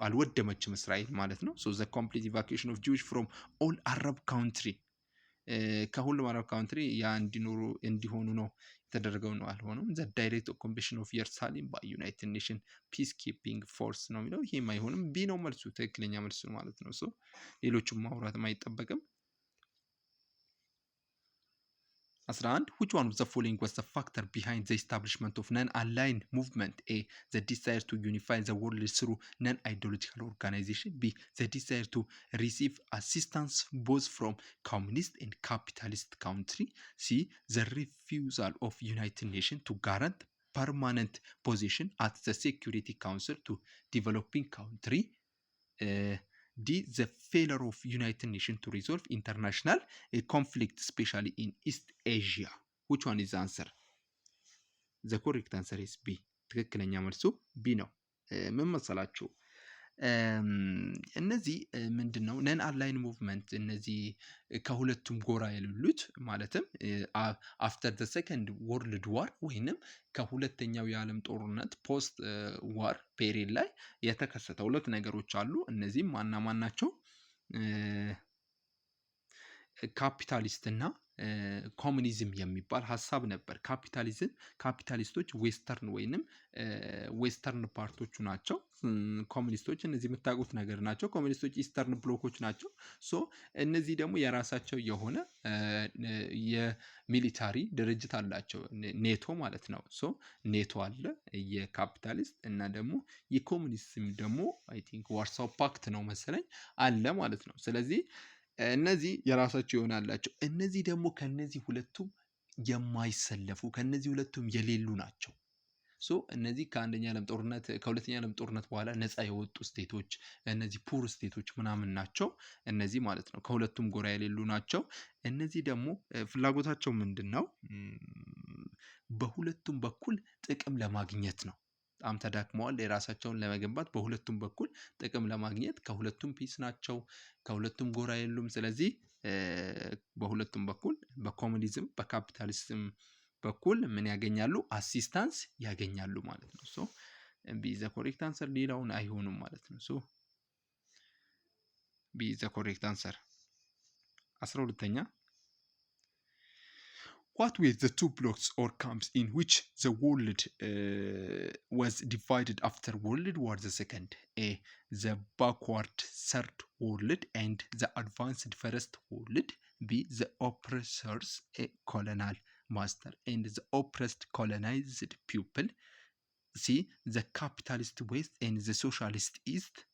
አልወደመችም እስራኤል ማለት ነው። so the complete evacuation of Jewish from all Arab country ከሁሉም አረብ ካውንትሪ ያ እንዲሆኑ ነው የተደረገው ነው አልሆነም። ዘ ዳይሬክት ኦኩፔሽን ኦፍ ኢየሩሳሌም ባይ ዩናይትድ ኔሽን ፒስ ኪፒንግ ፎርስ ነው የሚለው። ይሄም አይሆንም፣ ቢ ነው መልሱ፣ ትክክለኛ መልሱ ማለት ነው። ሶ ሌሎቹም ማውራትም አይጠበቅም። 11. Which one of the following was the factor behind the establishment of non-aligned movement? A. The desire to unify the world through non-ideological organization. B. The desire to receive assistance both from communist and capitalist country. C. The refusal of United Nations to grant permanent position at the Security Council to developing country. D. The failure of United Nations to resolve international conflict, especially in East Asia. Which one is the answer? The correct answer is B. ትክክለኛ መልሱ B ነው። ምን መሰላችሁ? እነዚህ ምንድነው ነን አላይን ሙቭመንት፣ እነዚህ ከሁለቱም ጎራ የሌሉት ማለትም አፍተር ዘ ሰከንድ ወርልድ ዋር ወይንም ከሁለተኛው የዓለም ጦርነት ፖስት ዋር ፔሪድ ላይ የተከሰተ ሁለት ነገሮች አሉ። እነዚህም ማን ናቸው? ካፒታሊስት እና ኮሙኒዝም የሚባል ሀሳብ ነበር። ካፒታሊስቶች ዌስተርን ወይንም ዌስተርን ፓርቶቹ ናቸው። ኮሙኒስቶች እነዚህ የምታውቁት ነገር ናቸው። ኮሙኒስቶች ኢስተርን ብሎኮች ናቸው። ሶ እነዚህ ደግሞ የራሳቸው የሆነ የሚሊታሪ ድርጅት አላቸው፣ ኔቶ ማለት ነው። ሶ ኔቶ አለ የካፒታሊስት እና ደግሞ የኮሙኒስም ደግሞ አይ ቲንክ ዋርሳው ፓክት ነው መሰለኝ አለ ማለት ነው። ስለዚህ እነዚህ የራሳቸው ይሆናላቸው። እነዚህ ደግሞ ከነዚህ ሁለቱም የማይሰለፉ ከነዚህ ሁለቱም የሌሉ ናቸው። ሶ እነዚህ ከሁለተኛ ዓለም ጦርነት በኋላ ነፃ የወጡ ስቴቶች፣ እነዚህ ፑር ስቴቶች ምናምን ናቸው እነዚህ ማለት ነው። ከሁለቱም ጎራ የሌሉ ናቸው። እነዚህ ደግሞ ፍላጎታቸው ምንድን ነው? በሁለቱም በኩል ጥቅም ለማግኘት ነው። በጣም ተዳክመዋል። የራሳቸውን ለመገንባት በሁለቱም በኩል ጥቅም ለማግኘት ከሁለቱም ፒስ ናቸው፣ ከሁለቱም ጎራ የሉም። ስለዚህ በሁለቱም በኩል በኮሙኒዝም በካፒታሊዝም በኩል ምን ያገኛሉ? አሲስታንስ ያገኛሉ ማለት ነው። ሶ ቢ ዘ ኮሬክት አንሰር፣ ሌላውን አይሆኑም ማለት ነው። ሶ ቢ ዘ ኮሬክት አንሰር። 12ኛ What were the two blocks or camps in which the world was divided after World War II? A. The backward third world and the advanced first world. B. The oppressors, colonial master, and the oppressed colonized people. C. The capitalist west and the socialist east.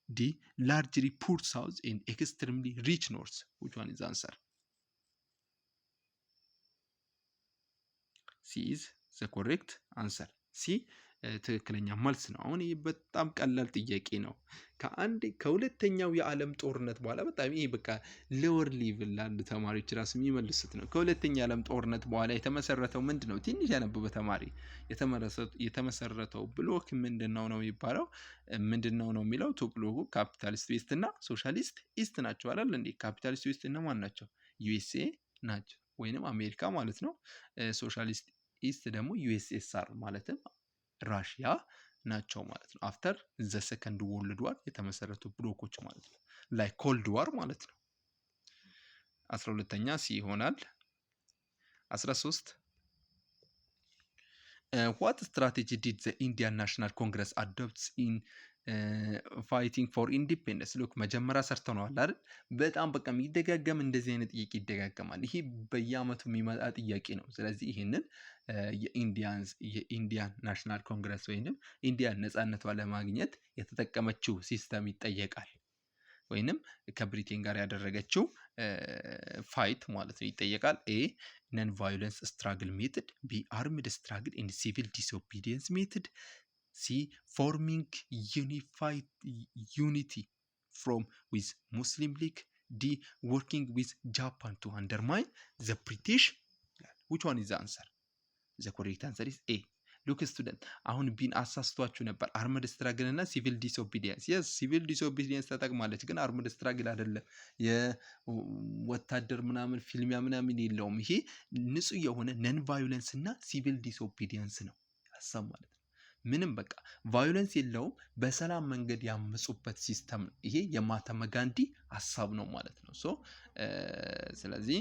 D. Largely poor south and extremely rich north. Which one is the answer? ሲ ኢዝ ዘ ኮሬክት አንሰር። ሲ ትክክለኛ መልስ ነው። አሁን ይህ በጣም ቀላል ጥያቄ ነው። ከሁለተኛው የዓለም ጦርነት በኋላ በጣም ይሄ በቃ ሎወር ሌቭል ላሉ ተማሪዎች ራሱ የሚመልሱት ነው። ከሁለተኛ የዓለም ጦርነት በኋላ የተመሰረተው ምንድን ነው? ትንሽ ያነበበ ተማሪ የተመሰረተው ብሎክ ምንድን ነው የሚባለው? ምንድን ነው የሚለው? ቱ ብሎኩ ካፒታሊስት ዌስት እና ሶሻሊስት ኢስት ናቸው አይደል እንዴ? ካፒታሊስት ዌስት እነማን ናቸው? ዩኤስኤ ናቸው ወይንም አሜሪካ ማለት ነው። ሶሻሊስት ኢስት ደግሞ ዩኤስኤስአር ማለትም ራሽያ ናቸው ማለት ነው። አፍተር ዘ ሰከንድ ወርልድ ዋር የተመሰረቱ ብሎኮች ማለት ነው። ላይ ኮልድ ዋር ማለት ነው። 12ኛ ሲ ይሆናል። 13 what strategy did the Indian National Congress adopt in ፋይቲንግ ፎር ኢንዲፔንደንስ? ሉክ መጀመሪያ ሰርተነዋል አይደል? በጣም በቃ የሚደጋገም እንደዚህ አይነት ጥያቄ ይደጋገማል። ይሄ በየአመቱ የሚመጣ ጥያቄ ነው። ስለዚህ ይህንን የኢንዲያን ናሽናል ኮንግረስ ወይንም ኢንዲያን ነፃነቷ ለማግኘት የተጠቀመችው ሲስተም ይጠየቃል። ወይንም ከብሪቴን ጋር ያደረገችው ፋይት ማለት ነው ይጠየቃል። ኤ ነን ቫዮለንስ ስትራግል ሜትድ፣ ቢ አርምድ ስትራግል ኢን ሲቪል ዲስኦቢዲየንስ ሜትድ፣ C. Forming unity from with Muslim League, D. Working with Japan to undermine the British. Which one is the answer? The correct answer is A. Look student, አሁን ቢን አሳስቷችሁ ነበር። አርምድ ስትራግል እና ሲቪል ዲስኦቢዲየንስ። የስ ሲቪል ዲስኦቢዲየንስ ተጠቅማለች፣ ግን አርምድ ስትራግል አይደለም። የወታደር ምናምን ፊልሚያ ምናምን የለውም። ይሄ ንጹህ የሆነ ነን ቫዮለንስ እና ሲቪል ዲስኦቢዲየንስ ነው ሀሳብ ማለት ነው። ምንም በቃ ቫዮለንስ የለውም። በሰላም መንገድ ያመጹበት ሲስተም ነው። ይሄ የማህተማ ጋንዲ ሀሳብ ነው ማለት ነው። ስለዚህ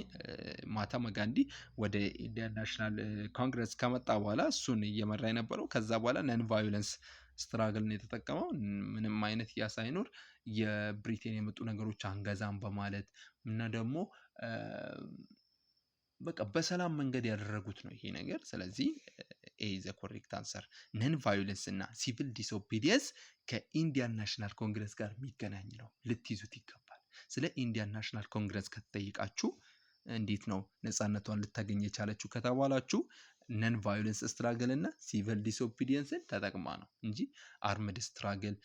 ማህተማ ጋንዲ ወደ ኢንዲያን ናሽናል ኮንግረስ ከመጣ በኋላ እሱን እየመራ የነበረው ከዛ በኋላ ነን ቫዮለንስ ስትራግል ነው የተጠቀመው። ምንም አይነት ያ ሳይኖር የብሪቴን የመጡ ነገሮች አንገዛም በማለት እና ደግሞ በቃ በሰላም መንገድ ያደረጉት ነው ይሄ ነገር። ስለዚህ ኤ ዘ ኮሬክት አንሰር። ነን ቫዮለንስ እና ሲቪል ዲስኦቢዲየንስ ከኢንዲያን ናሽናል ኮንግረስ ጋር የሚገናኝ ነው፣ ልትይዙት ይገባል። ስለ ኢንዲያን ናሽናል ኮንግረስ ከተጠይቃችሁ እንዴት ነው ነፃነቷን ልታገኝ የቻለችው ከተባላችሁ ነን ቫዮለንስ ስትራግል እና ሲቪል ዲስኦቢዲየንስን ተጠቅማ ነው እንጂ አርምድ ስትራግል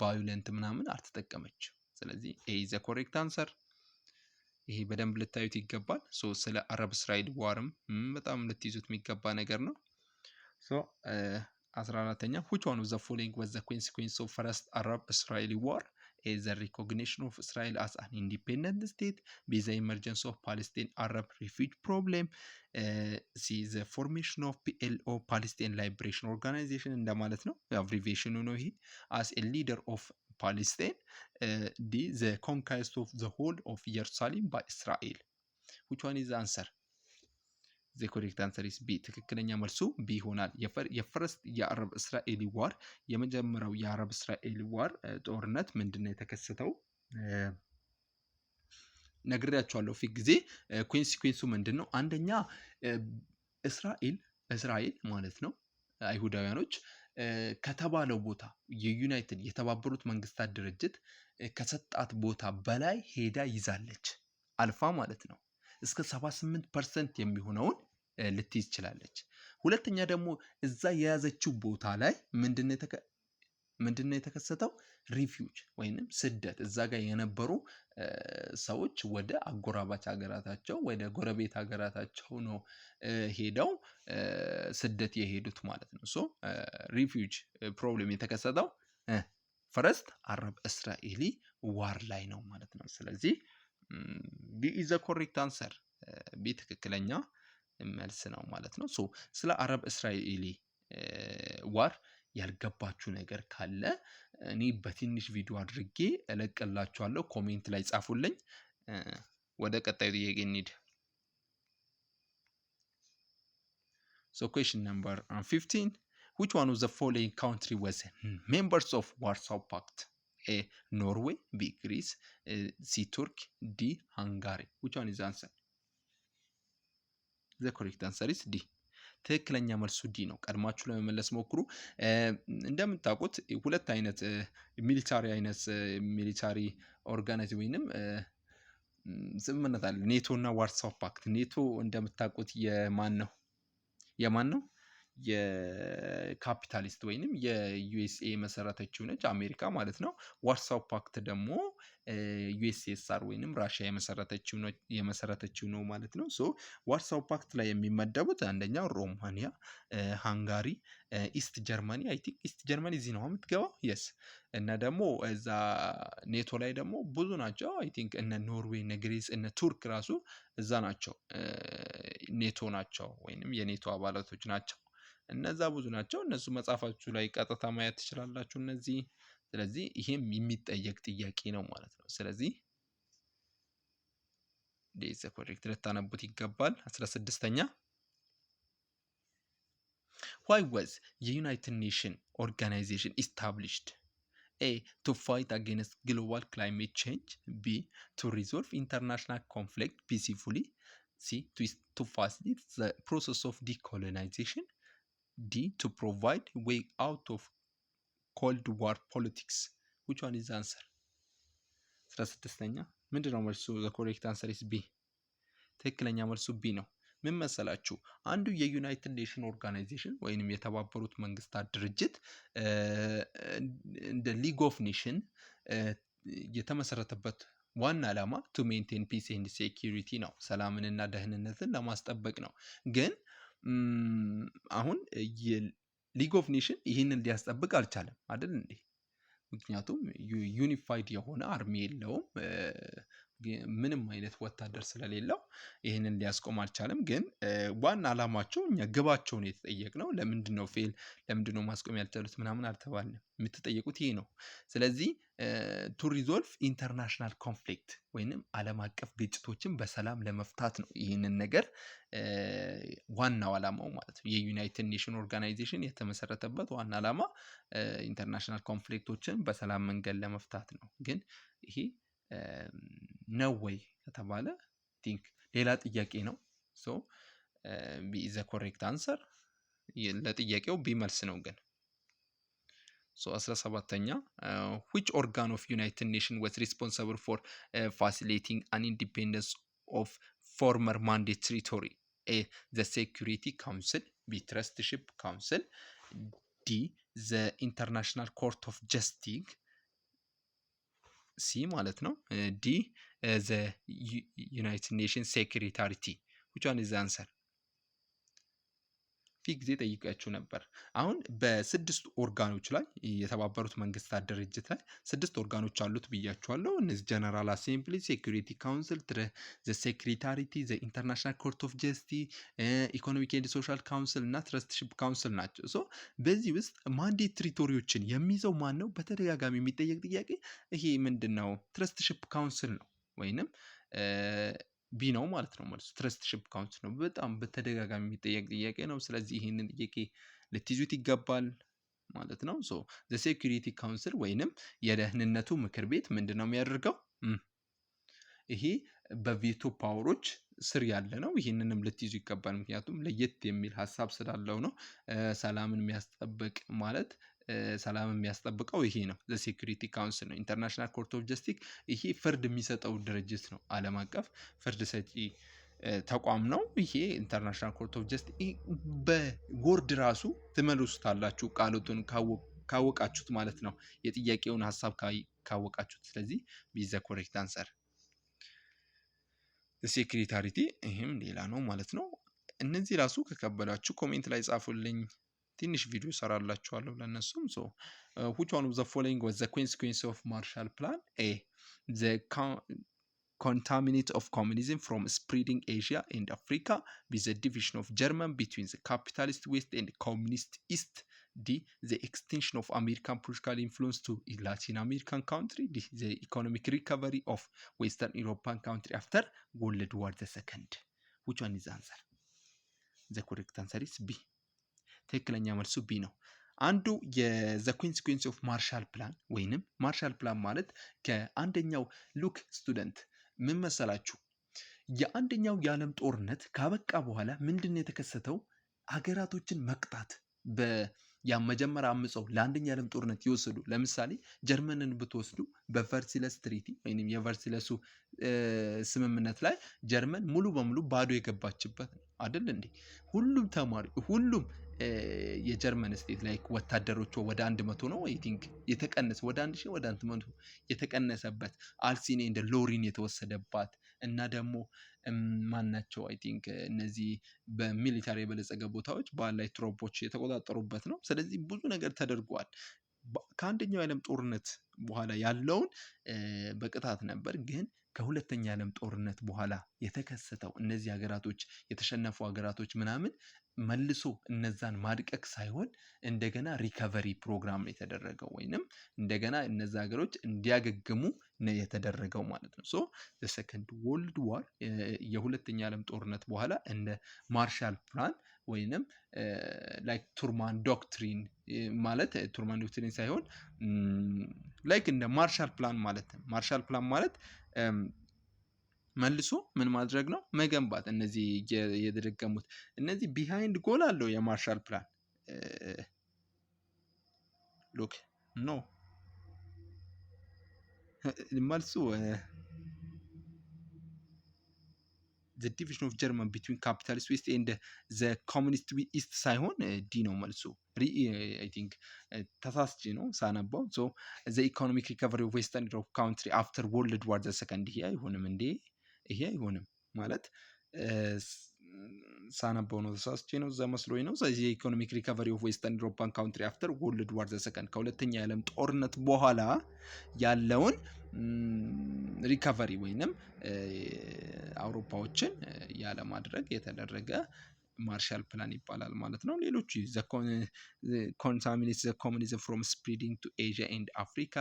ቫዮለንት ምናምን አልተጠቀመችም። ስለዚህ ኤ ዘ ኮሬክት አንሰር። ይሄ በደንብ ልታዩት ይገባል። ስለ አረብ እስራኤል ዋርም በጣም ልትይዙት የሚገባ ነገር ነው። 14ኛ which one of the following was the consequence of first Arab-Israeli war? A, the recognition of Israel as an independent state. B, the emergence of Palestine Arab refugee problem. C, the formation of PLO Palestine Liberation Organization እንደማለት ነው፣ አብሪቬሽኑ ነው ይሄ። as a leader of Palestine. D, the conquest of the whole of Jerusalem by Israel. which one is the answer? the correct answer is B. ትክክለኛ መልሱ B ይሆናል። የፈርስት የአረብ እስራኤሊ ዋር የመጀመሪያው የአረብ እስራኤሊ ዋር ጦርነት ምንድነው የተከሰተው? ነግሬያችኋለሁ ፊት ጊዜ። ኮንሲኩዌንሱ ምንድነው? አንደኛ እስራኤል ማለት ነው አይሁዳውያኖች ከተባለው ቦታ የዩናይትድ የተባበሩት መንግስታት ድርጅት ከሰጣት ቦታ በላይ ሄዳ ይዛለች፣ አልፋ ማለት ነው። እስከ 78% የሚሆነውን ልትይዝ ይችላለች። ሁለተኛ ደግሞ እዛ የያዘችው ቦታ ላይ ምንድነው የተከሰተው? ሪፊውጅ ወይንም ስደት፣ እዛ ጋር የነበሩ ሰዎች ወደ አጎራባች ሀገራታቸው ወደ ጎረቤት ሀገራታቸው ነው ሄደው ስደት የሄዱት ማለት ነው። ሪፊውጅ ፕሮብሌም የተከሰተው ፈረስት አረብ እስራኤሊ ዋር ላይ ነው ማለት ነው። ስለዚህ ቢ ኢዝ ዘ ኮሬክት አንሰር። ቢ ትክክለኛ መልስ ነው ማለት ነው። ስለ አረብ እስራኤሊ ዋር ያልገባችሁ ነገር ካለ እኔ በትንሽ ቪዲዮ አድርጌ እለቅላችኋለሁ፣ ኮሜንት ላይ ጻፉልኝ። ወደ ቀጣዩ ጥያቄ እንሂድ። question number 15. which one of the following country was members of Warsaw Pact? A, Norway. B, Greece. C, Turkey. D, Hungary. which one is the answer? the correct answer is D. ትክክለኛ መልሱ ዲ ነው። ቀድማችሁ ለመመለስ ሞክሩ። እንደምታውቁት ሁለት አይነት ሚሊታሪ ኦርጋናይዜሽን ወይንም ስምምነት አለ፣ ኔቶ እና ዋርሳው ፓክት። ኔቶ እንደምታውቁት የማን ነው? የካፒታሊስት ወይንም የዩኤስኤ መሰረተችው ነች፣ አሜሪካ ማለት ነው። ዋርሳው ፓክት ደግሞ ዩኤስኤስአር ወይንም ራሽያ የመሰረተችው ነው ማለት ነው። ዋርሳው ፓክት ላይ የሚመደቡት አንደኛው ሮማኒያ፣ ሃንጋሪ፣ ኢስት ጀርመኒ። አይ ቲንክ ኢስት ጀርመኒ እዚህ ነው የምትገባው። የስ እና ደግሞ እዛ ኔቶ ላይ ደግሞ ብዙ ናቸው። አይ ቲንክ እነ ኖርዌይ፣ እነ ግሪስ፣ እነ ቱርክ ራሱ እዛ ናቸው፣ ኔቶ ናቸው ወይንም የኔቶ አባላቶች ናቸው። እነዛ ብዙ ናቸው። እነሱ መጽሐፋችሁ ላይ ቀጥታ ማየት ትችላላችሁ እነዚህ። ስለዚህ ይሄም የሚጠየቅ ጥያቄ ነው ማለት ነው። ስለዚህ ዴዝ ኮሬክት ልታነቡት ይገባል። 16ኛ why was the United Nations organization established? A, to fight against global climate change. B, to resolve international conflict peacefully. C, to facilitate the process of decolonization. D, to provide a way out of cold war politics. which one is the answer? 16ኛ ምንድነው መልሱ? the correct answer is B. ትክክለኛ መልሱ B ነው። ምን መሰላችሁ? አንዱ የዩናይትድ ኔሽን ኦርጋናይዜሽን ወይንም የተባበሩት መንግስታት ድርጅት እንደ ሊግ ኦፍ ኔሽን የተመሰረተበት ዋና ዓላማ ቱ ሜንቴን ፒስ ኤንድ ሴኪሪቲ ነው፣ ሰላምንና ደህንነትን ለማስጠበቅ ነው። ግን አሁን ሊግ ኦፍ ኔሽን ይህንን ሊያስጠብቅ አልቻለም አይደል እንዴ? ምክንያቱም ዩኒፋይድ የሆነ አርሚ የለውም፣ ምንም አይነት ወታደር ስለሌለው ይህንን ሊያስቆም አልቻለም። ግን ዋና ዓላማቸው እኛ ግባቸውን የተጠየቅነው ለምንድነው ፌል ለምንድነው ማስቆም ያልቻሉት ምናምን አልተባልንም። የምትጠየቁት ይሄ ነው። ስለዚህ ቱ ሪዞልቭ ኢንተርናሽናል ኮንፍሊክት ወይንም ዓለም አቀፍ ግጭቶችን በሰላም ለመፍታት ነው ይህንን ነገር ዋናው ዓላማው ማለት ነው። የዩናይትድ ኔሽን ኦርጋናይዜሽን የተመሰረተበት ዋና ዓላማ ኢንተርናሽናል ኮንፍሊክቶችን በሰላም መንገድ ለመፍታት ነው። ግን ይሄ ነው ወይ ከተባለ ቲንክ ሌላ ጥያቄ ነው። ሶ ቢ ኢዝ ዘ ኮሬክት አንሰር። ለጥያቄው ቢ መልስ ነው። ግን ሶ 17ኛ which organ of United Nations was responsible for facilitating an independence of former mandate territory? A. The Security Council. B. Trusteeship Council. D. The International Court of Justice. ሲ ማለት ነው። ዲ ዘ ዩናይትድ ኔሽንስ ሴክሬታሪቲ which one is the answer? ፊ ጊዜ ጠይቃችሁ ነበር። አሁን በስድስት ኦርጋኖች ላይ የተባበሩት መንግስታት ድርጅት ላይ 6 ኦርጋኖች አሉት ብያችኋለሁ። እነዚህ ጀነራል አሴምብሊ፣ ሴኩሪቲ ካውንስል፣ ዘ ሴክሬታሪቲ፣ ዘ ኢንተርናሽናል ኮርት ኦፍ ጀስቲስ፣ ኢኮኖሚክ ኤንድ ሶሻል ካውንስል እና ትረስትሺፕ ካውንስል ናቸው። ሶ በዚህ ውስጥ ማንዴት ትሪቶሪዎችን የሚይዘው ማን ነው? በተደጋጋሚ የሚጠየቅ ጥያቄ ይሄ ምንድን ነው? ትረስትሺፕ ካውንስል ነው ወይንም ቢ ነው ማለት ነው። መልሱ ትረስትሺፕ ካውንስል ነው። በጣም በተደጋጋሚ የሚጠየቅ ጥያቄ ነው። ስለዚህ ይህንን ጥያቄ ልትይዙት ይገባል ማለት ነው። ሶ ዘ ሴኩሪቲ ካውንስል ወይንም የደህንነቱ ምክር ቤት ምንድን ነው የሚያደርገው? ይሄ በቬቶ ፓወሮች ስር ያለ ነው። ይህንንም ልትይዙ ይገባል። ምክንያቱም ለየት የሚል ሀሳብ ስላለው ነው። ሰላምን የሚያስጠብቅ ማለት ሰላም የሚያስጠብቀው ይሄ ነው። ዘ ሴኩሪቲ ካውንስል ነው። ኢንተርናሽናል ኮርት ኦፍ ጀስቲስ ይሄ ፍርድ የሚሰጠው ድርጅት ነው። ዓለም አቀፍ ፍርድ ሰጪ ተቋም ነው። ይሄ ኢንተርናሽናል ኮርት ኦፍ ጀስቲስ በወርድ ራሱ ትመልሱታላችሁ ቃሉን ካወቃችሁት ማለት ነው። የጥያቄውን ሀሳብ ካወቃችሁት። ስለዚህ ቢዘ ኮሬክት አንሰር ሴክሬታሪቲ ይህም ሌላ ነው ማለት ነው። እነዚህ ራሱ ከከበዳችሁ ኮሜንት ላይ ጻፉልኝ። ትንሽ ቪዲዮ ሰራላችኋለሁ ለነሱም። ሶ which one of the following was the consequence of Marshall Plan? A. The contaminant of communism from spreading Asia and Africa. B. The division of German between the capitalist West and communist East. D. The extension of American political influence to Latin American country. D. The economic recovery of Western European country after World War II. Which one is the answer? The correct answer is B. ትክክለኛ መልሱ ቢ ነው። አንዱ የዘ ኮንሲኩዌንስ ኦፍ ማርሻል ፕላን ወይንም ማርሻል ፕላን ማለት ከአንደኛው ሉክ ስቱደንት ምን መሰላችሁ? የአንደኛው የዓለም ጦርነት ካበቃ በኋላ ምንድን ነው የተከሰተው? ሀገራቶችን መቅጣት መጀመሪያ አምፀው ለአንደኛ የዓለም ጦርነት ይወሰዱ። ለምሳሌ ጀርመንን ብትወስዱ በቨርሲለስ ትሪቲ ወይም የቨርሲለሱ ስምምነት ላይ ጀርመን ሙሉ በሙሉ ባዶ የገባችበት ነው አይደል እንዴ? ሁሉም ተማሪ ሁሉም የጀርመን ስቴት ላይ ወታደሮቹ ወደ 100 ነው አይ ቲንክ የተቀነሰ ወደ 1000 ወደ 100 የተቀነሰበት አልሲኔ እንደ ሎሪን የተወሰደባት እና ደግሞ ማናቸው አይ ቲንክ እነዚህ በሚሊታሪ የበለጸገ ቦታዎች ባላይ ትሮፖች የተቆጣጠሩበት ነው። ስለዚህ ብዙ ነገር ተደርጓል። ከአንደኛው የዓለም ጦርነት በኋላ ያለውን በቅጣት ነበር። ግን ከሁለተኛ የዓለም ጦርነት በኋላ የተከሰተው እነዚህ ሀገራቶች የተሸነፉ ሀገራቶች ምናምን መልሶ እነዛን ማድቀቅ ሳይሆን እንደገና ሪከቨሪ ፕሮግራም የተደረገው ወይንም እንደገና እነዛ ሀገሮች እንዲያገግሙ ነው የተደረገው ማለት ነው። ሶ ዘ ሰከንድ ወርልድ ዋር የሁለተኛ ዓለም ጦርነት በኋላ እንደ ማርሻል ፕላን ወይንም ላይክ ቱርማን ዶክትሪን ማለት ቱርማን ዶክትሪን ሳይሆን ላይክ እንደ ማርሻል ፕላን ማለት ነው። ማርሻል ፕላን ማለት መልሶ ምን ማድረግ ነው? መገንባት። እነዚህ የተደገሙት እነዚህ ቢሃይንድ ጎል አለው የማርሻል ፕላን ሉክ ኖ መልሱ the division of German between capitalist West and the communist East ሳይሆን ዲ ነው መልሱ። I think ተሳስቼ ነው ሳነባው። so the economic recovery of Western Europe country after World War II ይሄ አይሆንም እንዴ? ይሄ አይሆንም ማለት ሳነበው ነው ተሳስቼ ነው እዛ መስሎኝ ነው። ስለዚህ የኢኮኖሚክ ሪካቨሪ ኦፍ ዌስተርን ዩሮፓን ካውንትሪ አፍተር ወርልድ ዋር ዘ ሰከንድ ከሁለተኛ የዓለም ጦርነት በኋላ ያለውን ሪካቨሪ ወይንም አውሮፓዎችን ያለማድረግ የተደረገ ማርሻል ፕላን ይባላል ማለት ነው። ሌሎቹ ኮንታሚኔት ዘ ኮሙኒዝም ፍሮም ስፕሪዲንግ ቱ ኤዥያ ኤንድ አፍሪካ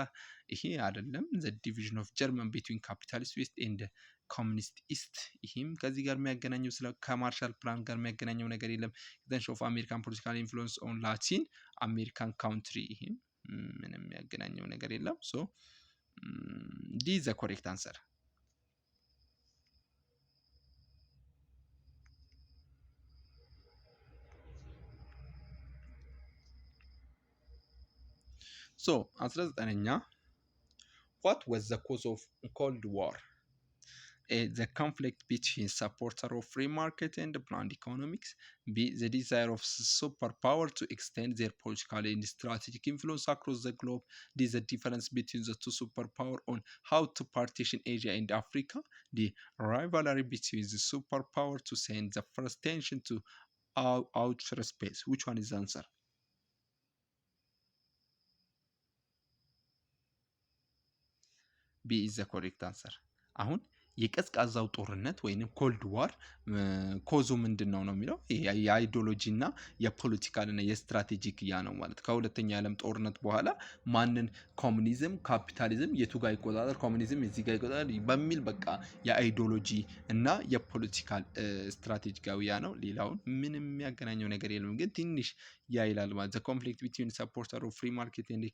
ይሄ አይደለም። ዘ ዲቪዥን ኦፍ ጀርመን ቢትዊን ካፒታሊስት ዌስት ኤንድ ኮሚኒስት ኢስት ይህም ከዚህ ጋር የሚያገናኘው ከማርሻል ፕላን ጋር የሚያገናኘው ነገር የለም። ዘንሽ ኦፍ አሜሪካን ፖለቲካል ኢንፍሉዌንስ ኦን ላቲን አሜሪካን ካውንትሪ ይህም ምንም የሚያገናኘው ነገር የለም። ሶ ዲ ዘ ኮሬክት አንሰር። ሶ 19ኛ what was the cause of Cold War? A. The conflict between supporters of free market and planned economics. B. The desire of superpower to extend their political and strategic influence across the globe. D. The difference between the two superpowers on how to partition Asia and Africa. D. Rivalry between the superpowers to send the first tension to outer space. Which one is the answer? B is the correct answer. አሁን የቀዝቃዛው ጦርነት ወይንም ኮልድ ዋር ኮዙ ምንድነው ነው የሚለው የአይዲዮሎጂ እና የፖለቲካል እና የስትራቴጂክ ያ ነው ማለት ከሁለተኛ ዓለም ጦርነት በኋላ ማንን ኮሙኒዝም ካፒታሊዝም የቱ ጋር ይቆጣጠር ኮሙኒዝም እዚህ ጋር ይቆጣጠር በሚል በቃ የአይዲዮሎጂ እና የፖለቲካል ስትራቴጂካዊ ያ ነው። ሌላውን ምንም የሚያገናኘው ነገር የለም ግን ትንሽ ያ ይላል ማለት the conflict between supporters of free market and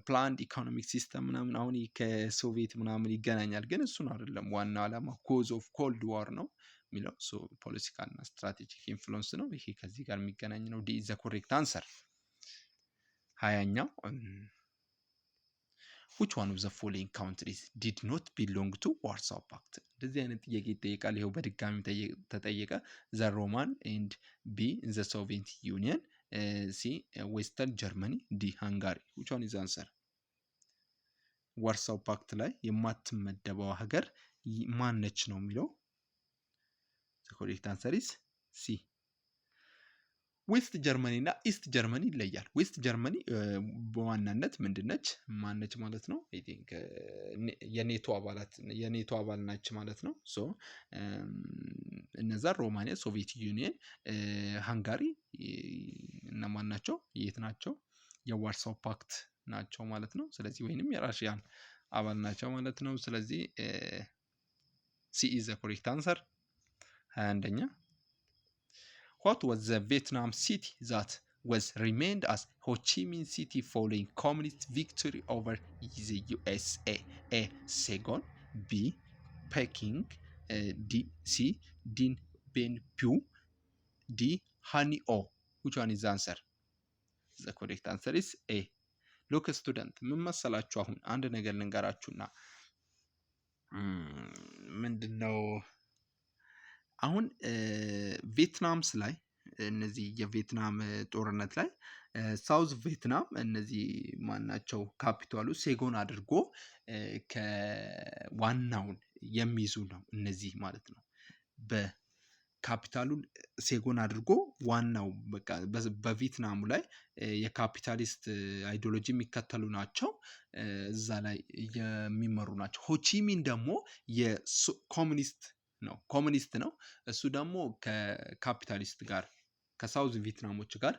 ፕላንድ ኢኮኖሚክ ሲስተም ምናምን አሁን ከሶቪየት ምናምን ይገናኛል ግን እሱን አይደለም ዋና ዓላማ ኮዝ ኦፍ ኮልድ ዋር ነው የሚለው ሶ ፖለቲካል እና ስትራቴጂክ ኢንፍሉዌንስ ነው። ይሄ ከዚህ ጋር የሚገናኝ ነው። ዲ ኢዝ ዘ ኮሬክት አንሰር። 20ኛው which one of the following countries did not belong to Warsaw Pact? እንደዚህ አይነት ጥያቄ ይጠይቃል። ይሄው በድጋሚ ተጠየቀ። ዘ ሮማን ኤንድ ቢ ዘ ሶቪየት ዩኒየን ሲ ዌስተርን ጀርመኒ ዲ ሃንጋሪ which one is the answer? ዋርሳው ፓክት ላይ የማትመደበው ሀገር ማነች ነው የሚለው። the correct answer is C. ዌስት ጀርመኒ እና ኢስት ጀርመኒ ይለያል። ዌስት ጀርመኒ በዋናነት ምንድነች ማነች ማለት ነው። አይ ቲንክ የኔቶ አባል ናች ማለት ነው። ሶ እነዛ ሮማኒያ፣ ሶቪየት ዩኒየን፣ ሃንጋሪ እነማን ናቸው? የት ናቸው? የዋርሳው ፓክት ናቸው ማለት ነው። ስለዚህ ወይንም የራሽያን አባል ናቸው ማለት ነው። ስለዚህ ሲ ኢዝ ዘ ኮሬክት አንሰር። 21ኛ what was the Vietnam city that was remained as Ho Chi Minh City following communist victory over the USA? A. Saigon, B. Peking, D. C. Dien Bien Phu, D. Hanoi. Which one is the answer? The correct answer is A. Look student ምን መሰላችሁ አሁን አንድ ነገር ልንገራችሁና ምንድነው አሁን ቪየትናምስ ላይ እነዚህ የቪየትናም ጦርነት ላይ ሳውዝ ቪየትናም እነዚህ ማናቸው ካፒታሉ ሴጎን አድርጎ ከዋናውን የሚይዙ ነው እነዚህ ማለት ነው። በካፒታሉን ሴጎን አድርጎ ዋናው በቃ በቪየትናሙ ላይ የካፒታሊስት አይዲዮሎጂ የሚከተሉ ናቸው። እዛ ላይ የሚመሩ ናቸው። ሆቺሚን ደግሞ የኮሙኒስት ነው። እሱ ደግሞ ከካፒታሊስት ጋር ከሳውዝ ቪየትናሞች ጋር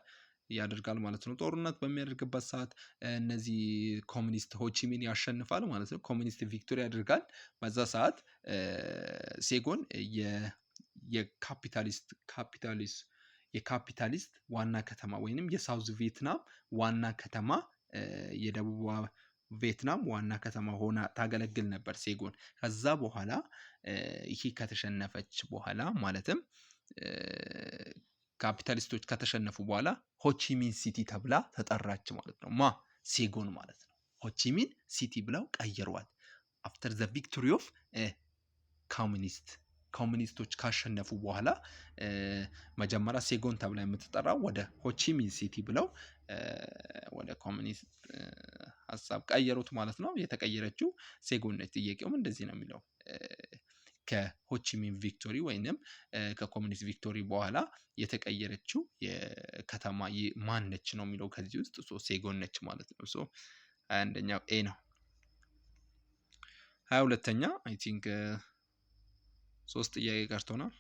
ያደርጋል ማለት ነው። ጦርነት በሚያደርግበት ሰዓት እነዚህ ኮሙኒስት ሆቺሚን ያሸንፋል ማለት ነው። ኮሙኒስት ቪክቶሪ ያደርጋል። በዛ ሰዓት ሴጎን የካፒታሊስት ዋና ከተማ ወይንም የሳውዝ ቪየትናም ዋና ከተማ የደቡብ ቪየትናም ዋና ከተማ ሆና ታገለግል ነበር ሴጎን። ከዛ በኋላ ይሄ ከተሸነፈች በኋላ ማለትም ካፒታሊስቶች ከተሸነፉ በኋላ ሆቺሚን ሲቲ ተብላ ተጠራች ማለት ነው። ሴጎን ማለት ነው። ሆቺሚን ሲቲ ብለው ቀየሯት። አፍተር ዘ ቪክቶሪ ኦፍ ኮሙኒስቶች ካሸነፉ በኋላ መጀመሪያ ሴጎን ተብላ የምትጠራው ወደ ሆቺሚን ሲቲ ብለው ወደ ኮሙኒስት ሀሳብ ቀየሩት ማለት ነው። የተቀየረችው ሴጎን ነች። ጥያቄውም እንደዚህ ነው የሚለው ከሆቺሚን ቪክቶሪ ወይንም ከኮሚኒስት ቪክቶሪ በኋላ የተቀየረችው የከተማ ማን ነች ነው የሚለው ከዚህ ውስጥ ሴጎን ነች ማለት ነው። 21ኛው ኤ ነው። 22ኛ አይ ቲንክ 3 ጥያቄ ቀርቶናል።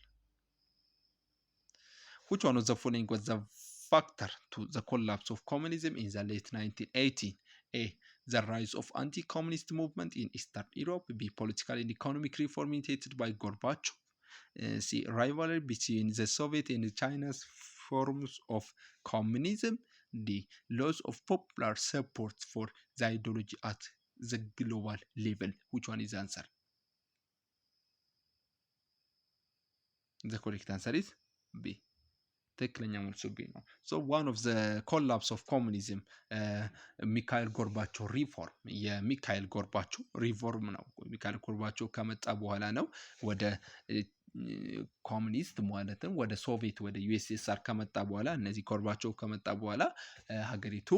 which one of the following was the factor to the collapse of communism in the late 1980s? A. The rise of anti-communist movement in Eastern Europe. B. Political and economic reform initiated by Gorbachev. C. Rivalry between the Soviet and China's forms of communism. D. Loss of popular support for the ideology at the global level. Which one is the answer? The correct answer is B. ትክክለኛ መልሱ B ነው። one of the collapse of communism ሚካኤል ጎርባቾቭ ሪፎርም የሚካኤል ጎርባቾቭ ሪፎርም ነው። ሚካኤል ጎርባቾቭ ከመጣ በኋላ ነው ወደ ኮሙኒስት ማለትም ወደ ሶቪየት ወደ ዩኤስኤስአር ከመጣ በኋላ እነዚህ ጎርባቾቭ ከመጣ በኋላ ሀገሪቱ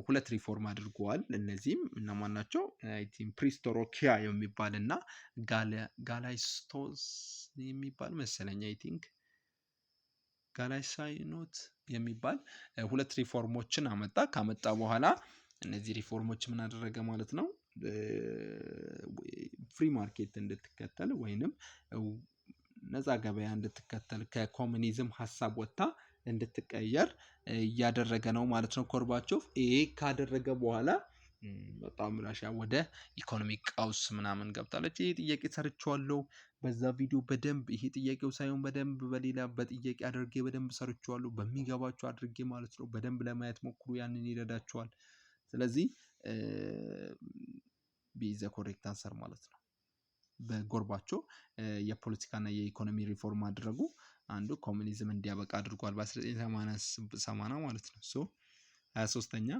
ሁለት ሪፎርም አድርገዋል። እነዚህም እነማን ናቸው? አይ ቲንክ ፕሪስቶሮኪያ የሚባልና ጋላይስቶስ የሚባል መሰለኝ አይ ቲንክ ጋላይሳይኖት የሚባል ሁለት ሪፎርሞችን አመጣ። ካመጣ በኋላ እነዚህ ሪፎርሞች ምን አደረገ ማለት ነው? ፍሪ ማርኬት እንድትከተል ወይንም ነፃ ገበያ እንድትከተል ከኮሙኒዝም ሐሳብ ወጣ እንድትቀየር ያደረገ ነው ማለት ነው ጎርባቾቭ። ይሄ ካደረገ በኋላ በጣም ራሽያ ወደ ኢኮኖሚክ ቀውስ ምናምን ገብታለች። ይሄ ጥያቄ ሰርቻለሁ በዛ ቪዲዮ በደንብ ይሄ ጥያቄው ሳይሆን በደንብ በሌላ በጥያቄ አድርጌ በደንብ ሰርቻለሁ በሚገባችሁ አድርጌ ማለት ነው። በደንብ ለማየት ሞክሩ፣ ያንን ይረዳችኋል። ስለዚህ ቢ ዘ ኮሬክት አንሰር ማለት ነው። በጎርባቾቭ የፖለቲካና የኢኮኖሚ ሪፎርም አድርጉ አንዱ ኮሙኒዝም እንዲያበቃ አድርጓል በ1980 ማለት ነው። 23ኛ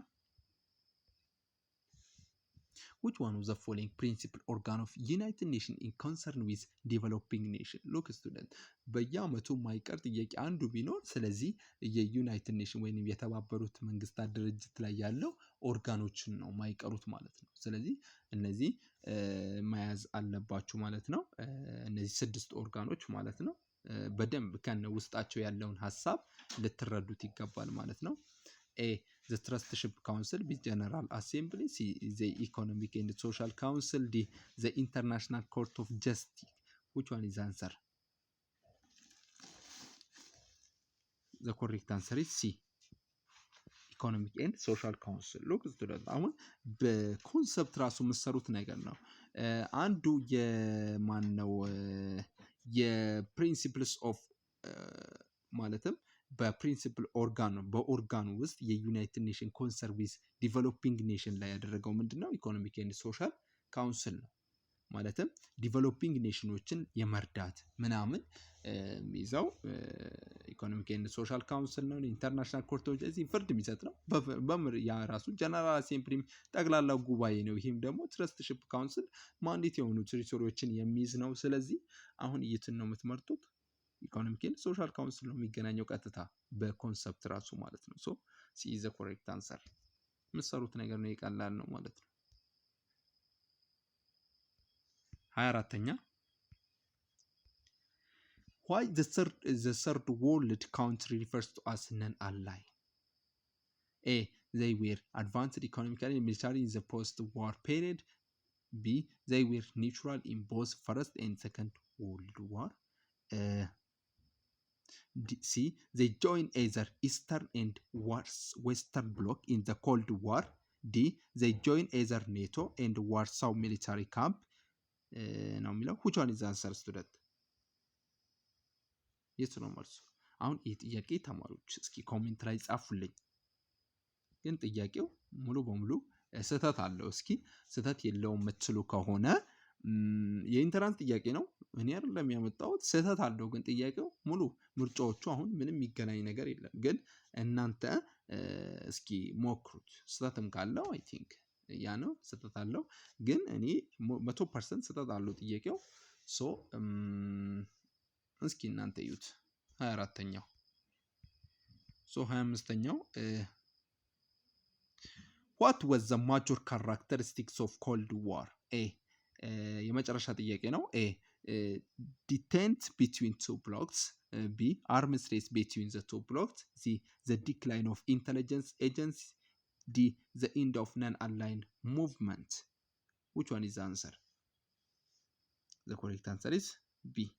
which one of the following principal organ of United Nations in concern with developing nation? Look student በየአመቱ ማይቀር ጥያቄ አንዱ ቢኖር ስለዚህ የዩናይትድ ኔሽን ወይንም የተባበሩት መንግስታት ድርጅት ላይ ያለው ኦርጋኖችን ነው ማይቀሩት ማለት ነው። ስለዚህ እነዚህ መያዝ አለባችሁ ማለት ነው። እነዚህ 6 ኦርጋኖች ማለት ነው። በደንብ ከነ ውስጣቸው ያለውን ሐሳብ ልትረዱት ይገባል ማለት ነው። A. The Trusteeship Council. B. General Assembly. C. The Economic and Social Council. D. The International Court of Justice. Which one is the answer? The correct answer is C. Economic and Social Council. Look student አሁን በኮንሰፕት ራሱ መሰሩት ነገር ነው። አንዱ የማን ነው የፕሪንሲፕልስ ኦፍ ማለትም በፕሪንሲፕል ኦርጋን ነው። በኦርጋኑ ውስጥ የዩናይትድ ኔሽን ኮንሰርቪስ ዲቨሎፒንግ ኔሽን ላይ ያደረገው ምንድነው? ኢኮኖሚክ ኤንድ ሶሻል ካውንስል ነው። ማለትም ዲቨሎፒንግ ኔሽኖችን የመርዳት ምናምን ይዘው ኢኮኖሚክ ኤንድ ሶሻል ካውንስል ነው። ኢንተርናሽናል ኮርቶች እዚህ ፍርድ የሚሰጥ ነው። በምር ያ ራሱ ጀነራል አሴምብሊ ጠቅላላው ጉባኤ ነው። ይህም ደግሞ ትረስትሺፕ ካውንስል ማንዴት የሆኑ ቴሪቶሪዎችን የሚይዝ ነው። ስለዚህ አሁን የትን ነው የምትመርጡት? ኢኮኖሚክ ኤንድ ሶሻል ካውንስል ነው የሚገናኘው ቀጥታ በኮንሰፕት ራሱ ማለት ነው። ሲ ኢዝ ዘ ኮሬክት አንሰር። የምትሰሩት ነገር ነው የቀላል ነው ማለት ነው። 24ኛ why the third world country refers to as non-ally? A. They were advanced economically and militarily in the post-war period. B. They were neutral in both First and Second World War. C. They joined either Eastern and Western Bloc in the Cold War. D. They joined either NATO and Warsaw military camp. ነው የሚለው which one is the answer student? የቱ ነው መልሱ? አሁን ይህ ጥያቄ ተማሪዎች እስኪ ኮሜንት ላይ ጻፉልኝ። ግን ጥያቄው ሙሉ በሙሉ ስህተት አለው። እስኪ ስህተት የለውም የምትሉ ከሆነ የኢንተራንስ ጥያቄ ነው። እኔ አይደለም ያመጣሁት። ስህተት አለው ግን ጥያቄው ሙሉ ምርጫዎቹ አሁን ምንም የሚገናኝ ነገር የለም። ግን እናንተ እስኪ ሞክሩት። ስህተትም ካለው አይ ቲንክ ያ ነው ስህተት አለው። ግን እኔ 100% ስህተት አለው ጥያቄው። እስኪ እናንተ እዩት። 24ኛው 25ኛው what was the major characteristics of Cold War? A የመጨረሻ ጥያቄ ነው። A detente between two blocks. B, arms race between the two blocks. C, the decline of intelligence agency. D, the end of non-aligned movement. Which one is the answer? The correct answer is B.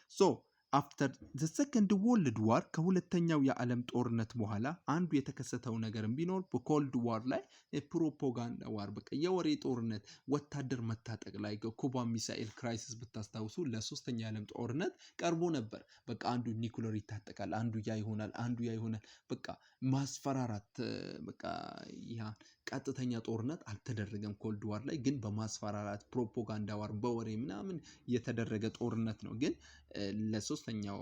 So አፍተር ዘ ሰከንድ ወርልድ ዋር ከሁለተኛው የዓለም ጦርነት በኋላ አንዱ የተከሰተው ነገርም ቢኖር በኮልድ ዋር ላይ የፕሮፓጋንዳ ዋር በቃ የወሬ ጦርነት ወታደር መታጠቅ ላይ ኩባ ሚሳኤል ክራይሲስ ብታስታውሱ ለሶስተኛ የዓለም ጦርነት ቀርቦ ነበር። በቃ አንዱ ኒኩለር ይታጠቃል፣ አንዱ ያ ይሆናል በቃ ማስፈራራት በቃ ያ ቀጥተኛ ጦርነት አልተደረገም። ኮልድ ዋር ላይ ግን በማስፈራራት ፕሮፓጋንዳ ዋር በወሬ ምናምን የተደረገ ጦርነት ነው። ግን ለሶስተኛው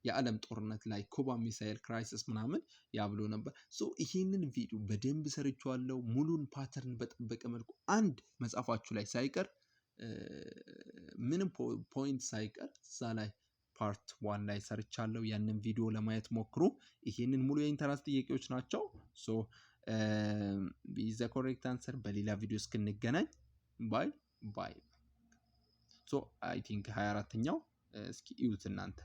የዓለም ጦርነት ላይ ኩባ ሚሳኤል ክራይሲስ ምናምን ያብሎ ነበር። ሶ ይሄንን ቪዲዮ በደንብ ሰርቻለሁ ሙሉን ፓተርን በጠበቀ መልኩ አንድ መጽሐፋችሁ ላይ ሳይቀር ምንም ፖይንት ሳይቀር እዛ ላይ ፓርት 1 ላይ ሰርቻለሁ። ያንን ቪዲዮ ለማየት ሞክሩ። ይሄንን ሙሉ የኢንተራንስ ጥያቄዎች ናቸው። ሶ ዘ ኮሬክት አንሰር በሌላ ቪዲዮ እስክንገናኝ ባይ ባይ። ሶ አይ ቲንክ 24ኛው እስኪ እዩት እናንተ